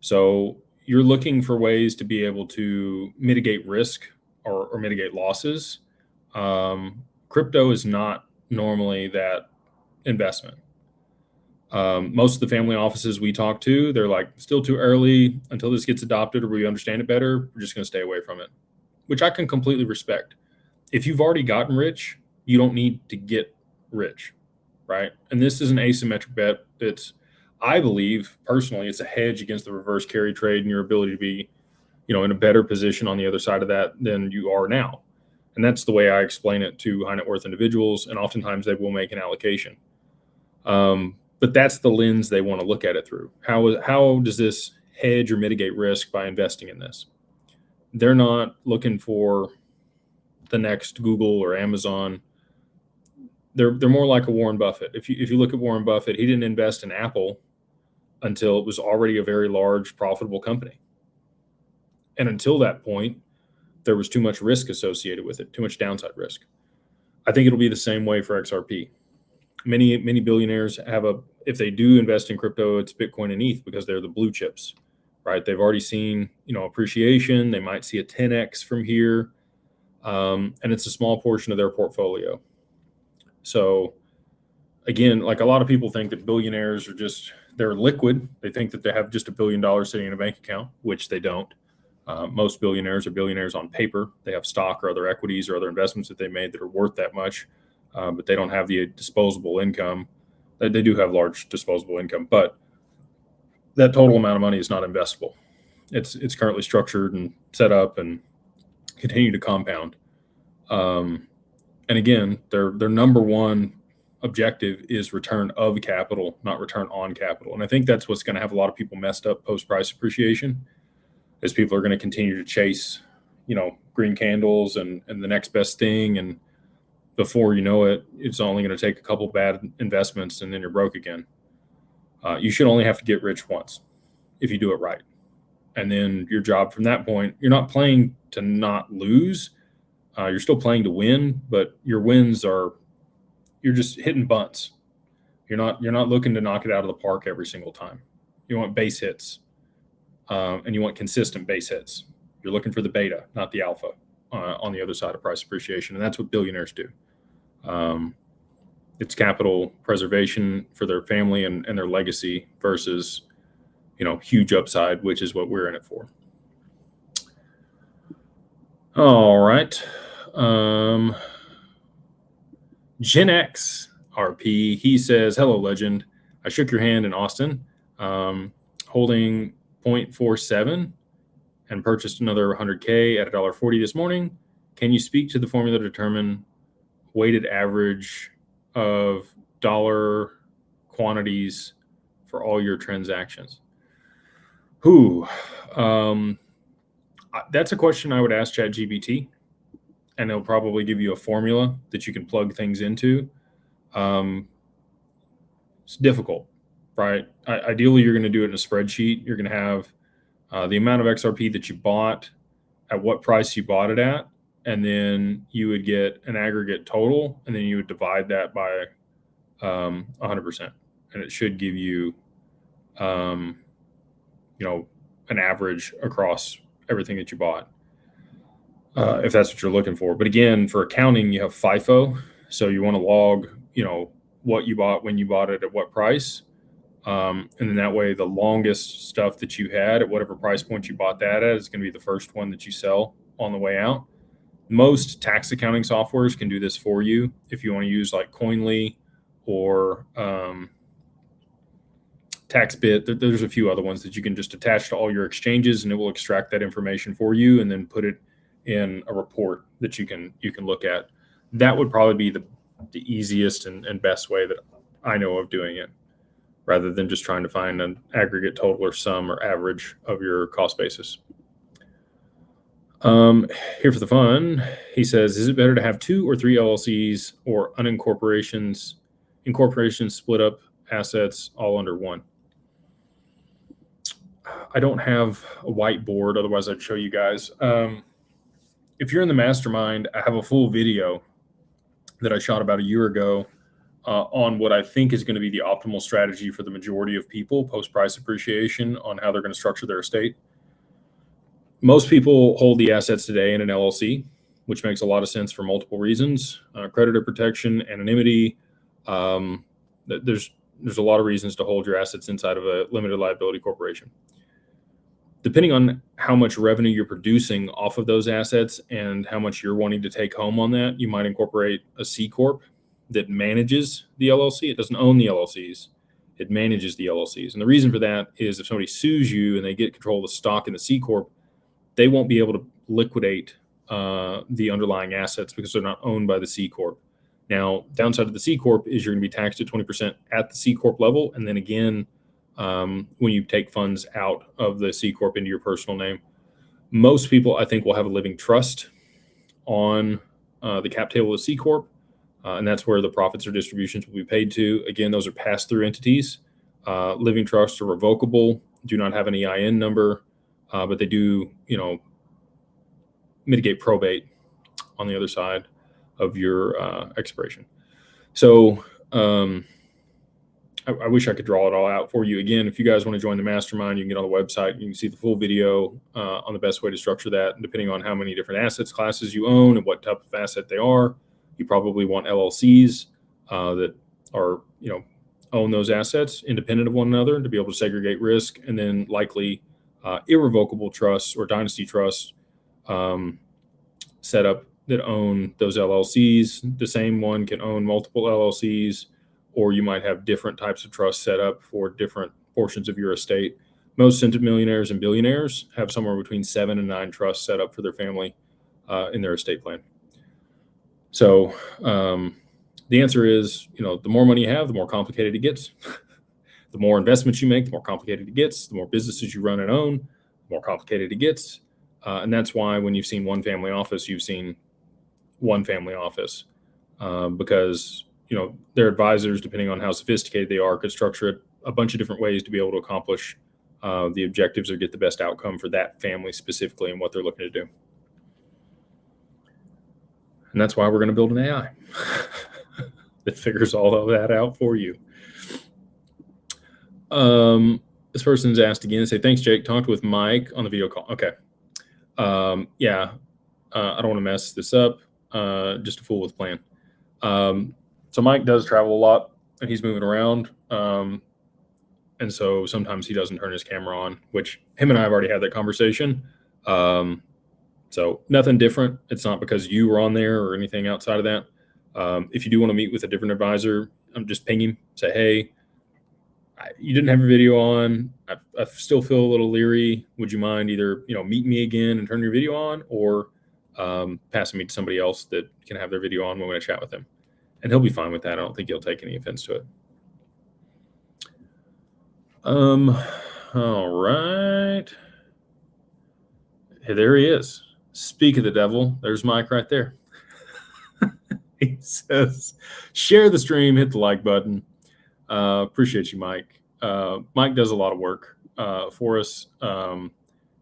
So you're looking for ways to be able to mitigate risk or mitigate losses. Crypto is not normally that investment. Most of the family offices we talk to, they're like, still too early until this gets adopted or we understand it better. We're just going to stay away from it, which I can completely respect. If you've already gotten rich, you don't need to get rich, right? And this is an asymmetric bet. I believe personally, it's a hedge against the reverse carry trade and your ability to be, in a better position on the other side of that than you are now. And that's the way I explain it to high net worth individuals. And oftentimes they will make an allocation. But that's the lens they want to look at it through. How does this hedge or mitigate risk by investing in this? They're not looking for the next Google or Amazon. They're more like a Warren Buffett. If you look at Warren Buffett, he didn't invest in Apple until it was already a very large, profitable company. And until that point, there was too much risk associated with it, too much downside risk. I think it'll be the same way for XRP. Many billionaires if they do invest in crypto, it's Bitcoin and ETH because they're the blue chips, right? They've already seen, appreciation. They might see a 10x from here. And it's a small portion of their portfolio. So again, like, a lot of people think that billionaires they're liquid. They think that they have just $1 billion sitting in a bank account, which they don't. Most billionaires are billionaires on paper. They have stock or other equities or other investments that they made that are worth that much. But they don't have the disposable income. They do have large disposable income, but that total amount of money is not investable. It's currently structured and set up and continue to compound. And again, their number one objective is return of capital, not return on capital. And I think that's what's going to have a lot of people messed up post price appreciation, is people are going to continue to chase, green candles and the next best thing. And before you know it, it's only going to take a couple bad investments and then you're broke again. You should only have to get rich once if you do it right. And then your job from that point, you're not playing to not lose. You're still playing to win, but your wins you're just hitting bunts. You're not looking to knock it out of the park every single time. You want base hits, and you want consistent base hits. You're looking for the beta, not the alpha, on the other side of price appreciation. And that's what billionaires do. It's capital preservation for their family and their legacy versus, huge upside, which is what we're in it for. All right. Gen X RP, he says, hello, legend. I shook your hand in Austin, holding 0.47 and purchased another 100K at $1.40 this morning. Can you speak to the formula to determine weighted average of dollar quantities for all your transactions? That's a question I would ask ChatGPT, and they'll probably give you a formula that you can plug things into. It's difficult, right? Ideally, you're going to do it in a spreadsheet. You're going to have the amount of XRP that you bought, at what price you bought it at, and then you would get an aggregate total, and then you would divide that by 100%, and it should give you, an average across everything that you bought, if that's what you're looking for. But again, for accounting, you have FIFO, so you want to log, what you bought, when you bought it, at what price. And then that way, the longest stuff that you had at whatever price point you bought that at is going to be the first one that you sell on the way out. Most tax accounting softwares can do this for you. If you want to use like Coinly or TaxBit, there's a few other ones that you can just attach to all your exchanges, and it will extract that information for you and then put it in a report that you can look at. That would probably be the easiest and best way that I know of doing it, rather than just trying to find an aggregate total or sum or average of your cost basis. Here for the fun, he says, is it better to have 2 or 3 LLCs or incorporations split up assets all under one? I don't have a whiteboard, otherwise I'd show you guys. If you're in the mastermind, I have a full video that I shot about a year ago on what I think is going to be the optimal strategy for the majority of people post-price appreciation on how they're going to structure their estate. Most people hold the assets today in an LLC, which makes a lot of sense for multiple reasons: creditor protection, anonymity. There's a lot of reasons to hold your assets inside of a limited liability corporation. Depending on how much revenue you're producing off of those assets and how much you're wanting to take home on that, you might incorporate a C Corp that manages the LLC. It doesn't own the LLCs. It manages the LLCs. And the reason for that is if somebody sues you and they get control of the stock in the C Corp, they won't be able to liquidate the underlying assets because they're not owned by the C Corp. Now, downside of the C Corp is you're going to be taxed at 20% at the C Corp level. And then again, when you take funds out of the C Corp into your personal name. Most people, I think, will have a living trust on the cap table of C Corp. And that's where the profits or distributions will be paid to. Again, those are pass-through entities. Living trusts are revocable, do not have an EIN number, but they do, mitigate probate on the other side of your expiration. So I wish I could draw it all out for you. Again, if you guys want to join the mastermind, you can get on the website. You can see the full video on the best way to structure that. And depending on how many different assets classes you own and what type of asset they are, you probably want LLCs that are, own those assets independent of one another to be able to segregate risk, and then likely irrevocable trusts or dynasty trusts set up that own those LLCs. The same one can own multiple LLCs, or you might have different types of trusts set up for different portions of your estate. Most centimillionaires and billionaires have somewhere between 7 and 9 trusts set up for their family in their estate plan. So the answer is, the more money you have, the more complicated it gets. The more investments you make, the more complicated it gets. The more businesses you run and own, the more complicated it gets. And that's why when you've seen one family office, you've seen one family office because their advisors, depending on how sophisticated they are, could structure it a bunch of different ways to be able to accomplish the objectives or get the best outcome for that family specifically and what they're looking to do. And that's why we're going to build an AI that figures all of that out for you. This person's asked again, say, thanks, Jake. Talked with Mike on the video call. Okay. I don't want to mess this up. Just a fool with plan. So Mike does travel a lot and he's moving around. And so sometimes he doesn't turn his camera on, which him and I have already had that conversation. So nothing different. It's not because you were on there or anything outside of that. If you do want to meet with a different advisor, just ping him, say, hey, you didn't have your video on. I still feel a little leery. Would you mind either, meet me again and turn your video on, or passing me to somebody else that can have their video on when I chat with him? And he'll be fine with that. I don't think he'll take any offense to it. All right. Hey, there he is. Speak of the devil. There's Mike right there. He says, share the stream, hit the like button. Appreciate you, Mike. Mike does a lot of work for us.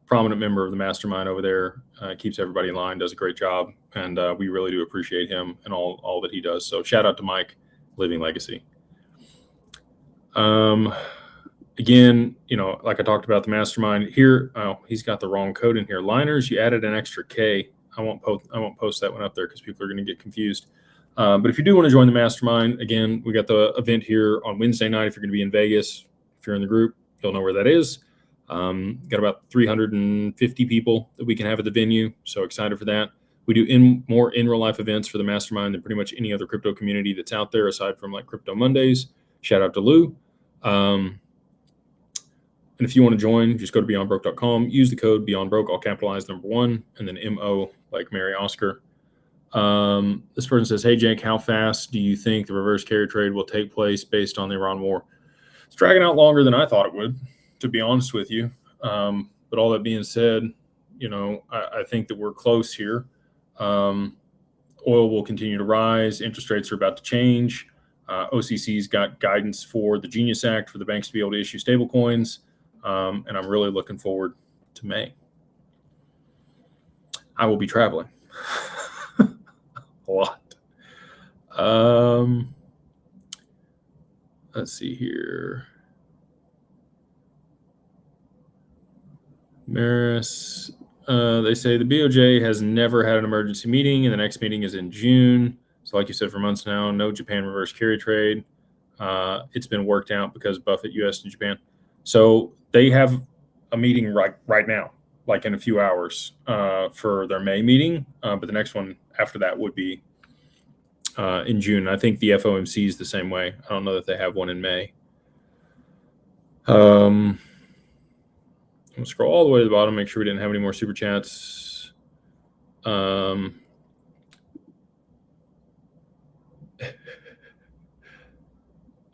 prominent member of the mastermind over there, keeps everybody in line, does a great job, and we really do appreciate him and all that he does. So shout out to Mike, living legacy. Again, like I talked about the mastermind here. Oh, he's got the wrong code in here. Liners, you added an extra K. I won't post that one up there because people are going to get confused. But if you do want to join the mastermind, again, we got the event here on Wednesday night. If you're going to be in Vegas, if you're in the group, you'll know where that is. Got about 350 people that we can have at the venue. So excited for that. We do more in real life events for the mastermind than pretty much any other crypto community that's out there aside from like Crypto Mondays. Shout out to Lou. And if you want to join, just go to beyondbroke.com, use the code beyondbroke, all capitalized #1, and then MO like Mary Oscar. This person says, hey, Jake, how fast do you think the reverse carry trade will take place based on the Iran war? It's dragging out longer than I thought it would, to be honest with you. But all that being said, I think that we're close here. Oil will continue to rise. Interest rates are about to change. OCC's got guidance for the Genius Act for the banks to be able to issue stable coins. And I'm really looking forward to May. I will be traveling a lot. Let's see here. Maris, they say the BOJ has never had an emergency meeting, and the next meeting is in June. So like you said, for months now, no Japan reverse carry trade. It's been worked out because Buffett, US, and Japan. So they have a meeting right now, like in a few hours, for their May meeting. But the next one after that would be in June. I think the FOMC is the same way. I don't know that they have one in May. I'm going to scroll all the way to the bottom, make sure we didn't have any more super chats.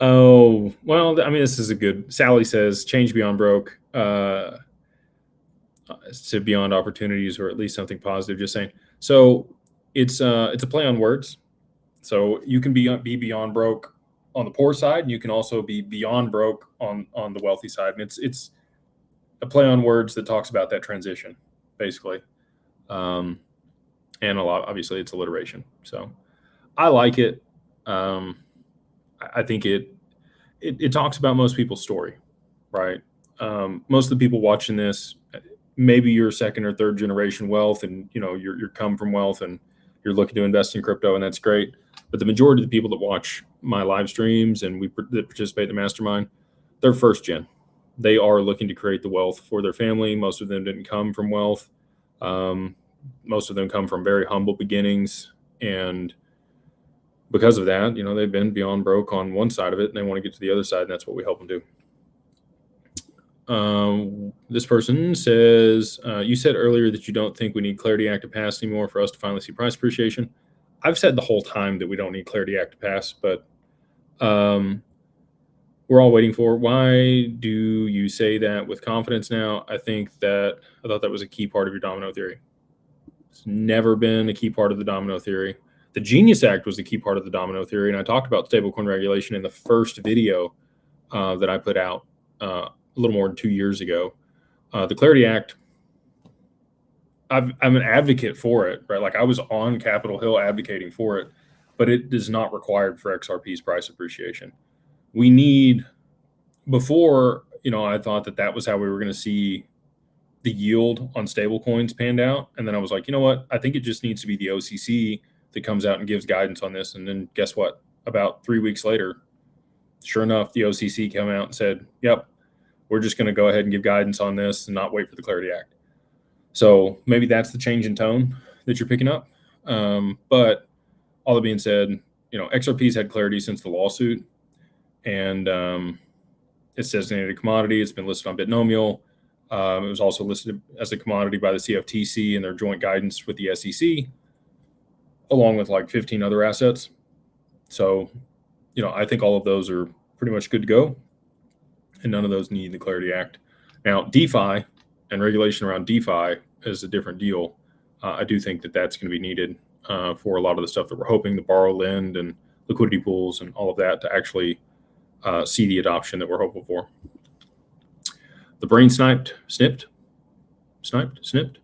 Oh, well, I mean, this is a good. Sally says, change beyond broke to beyond opportunities, or at least something positive. Just saying. So it's a play on words. So you can be beyond broke on the poor side, and you can also be beyond broke on the wealthy side. And it's a play on words that talks about that transition, basically. And a lot, obviously, it's alliteration. So I like it. I think it talks about most people's story, right? Most of the people watching this, maybe you're second or third generation wealth, and you're come from wealth, and you're looking to invest in crypto, and that's great. But the majority of the people that watch my live streams and that participate in the mastermind, they're first gen. They are looking to create the wealth for their family. Most of them didn't come from wealth. Most of them come from very humble beginnings, and because of that, they've been beyond broke on one side of it, and they want to get to the other side, and that's what we help them do. This person says, you said earlier that you don't think we need Clarity Act to pass anymore for us to finally see price appreciation. I've said the whole time that we don't need Clarity Act to pass, but we're all waiting for it. Why do you say that with confidence now? I thought that was a key part of your domino theory. It's never been a key part of the domino theory. The Genius Act was the key part of the domino theory, and I talked about stablecoin regulation in the first video that I put out a little more than 2 years ago. The Clarity Act, I'm an advocate for it, right? Like I was on Capitol Hill advocating for it, but it is not required for XRP's price appreciation. We need, before, I thought that was how we were going to see the yield on stablecoins panned out. And then I was like, you know what? I think it just needs to be the OCC that comes out and gives guidance on this. And then guess what? About 3 weeks later, sure enough, the OCC came out and said, yep, we're just going to go ahead and give guidance on this and not wait for the Clarity Act. So maybe that's the change in tone that you're picking up. But all that being said, XRP's had clarity since the lawsuit, and it's designated a commodity. It's been listed on Bitnomial. It was also listed as a commodity by the CFTC and their joint guidance with the SEC, along with like 15 other assets. So, I think all of those are pretty much good to go, and none of those need the Clarity Act. Now, DeFi and regulation around DeFi is a different deal. I do think that that's going to be needed for a lot of the stuff that we're hoping, the borrow, lend, and liquidity pools and all of that, to actually see the adoption that we're hopeful for. The brain snipped. Snipped?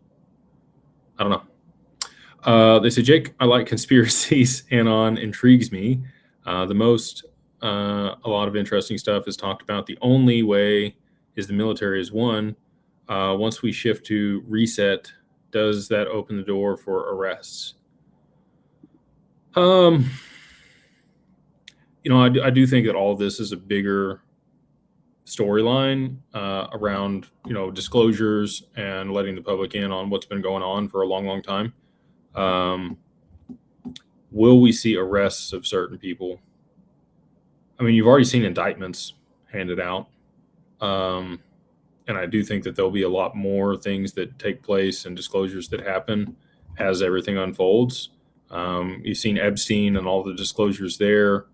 I don't know. They say, Jake, I like conspiracies. Anon intrigues me. The most, a lot of interesting stuff is talked about. The only way is the military is one. Once we shift to reset, does that open the door for arrests? I do think that all of this is a bigger storyline around disclosures and letting the public in on what's been going on for a long time. Will we see arrests of certain people? I mean, you've already seen indictments handed out, and I do think that there'll be a lot more things that take place and disclosures that happen as everything unfolds. You've seen Epstein and all the disclosures there.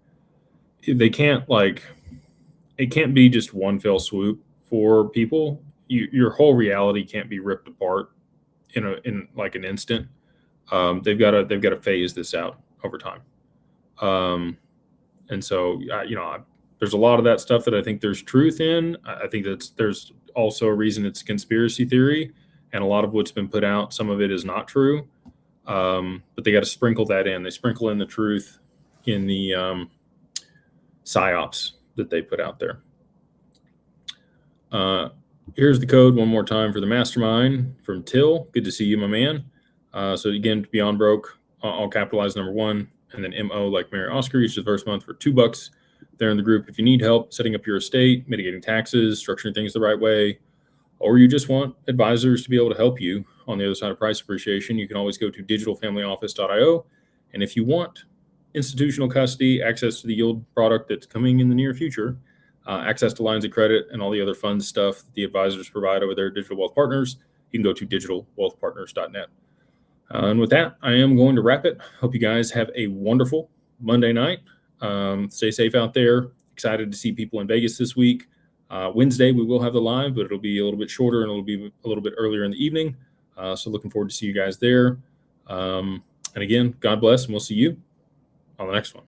They can't it can't be just one fell swoop for people. Your whole reality can't be ripped apart in like an instant. They've got to phase this out over time. And so, there's a lot of that stuff that I think there's truth in. I think there's also a reason it's a conspiracy theory, and a lot of what's been put out, some of it is not true. But they got to sprinkle that in. They sprinkle in the truth in the psyops that they put out there. Here's the code one more time for the mastermind from Till. Good to see you, my man. So again, Beyond Broke, all capitalized number 1, and then MO like Mary Oscar, each of the first month for $2. They're in the group. If you need help setting up your estate, mitigating taxes, structuring things the right way, or you just want advisors to be able to help you on the other side of price appreciation, you can always go to digitalfamilyoffice.io. And if you want institutional custody, access to the yield product that's coming in the near future, access to lines of credit, and all the other fun stuff that the advisors provide over there at Digital Wealth Partners, you can go to digitalwealthpartners.net. And with that, I am going to wrap it. Hope you guys have a wonderful Monday night. Stay safe out there. Excited to see people in Vegas this week. Wednesday, we will have the live, but it'll be a little bit shorter and it'll be a little bit earlier in the evening. So looking forward to see you guys there. And again, God bless, and we'll see you on the next one.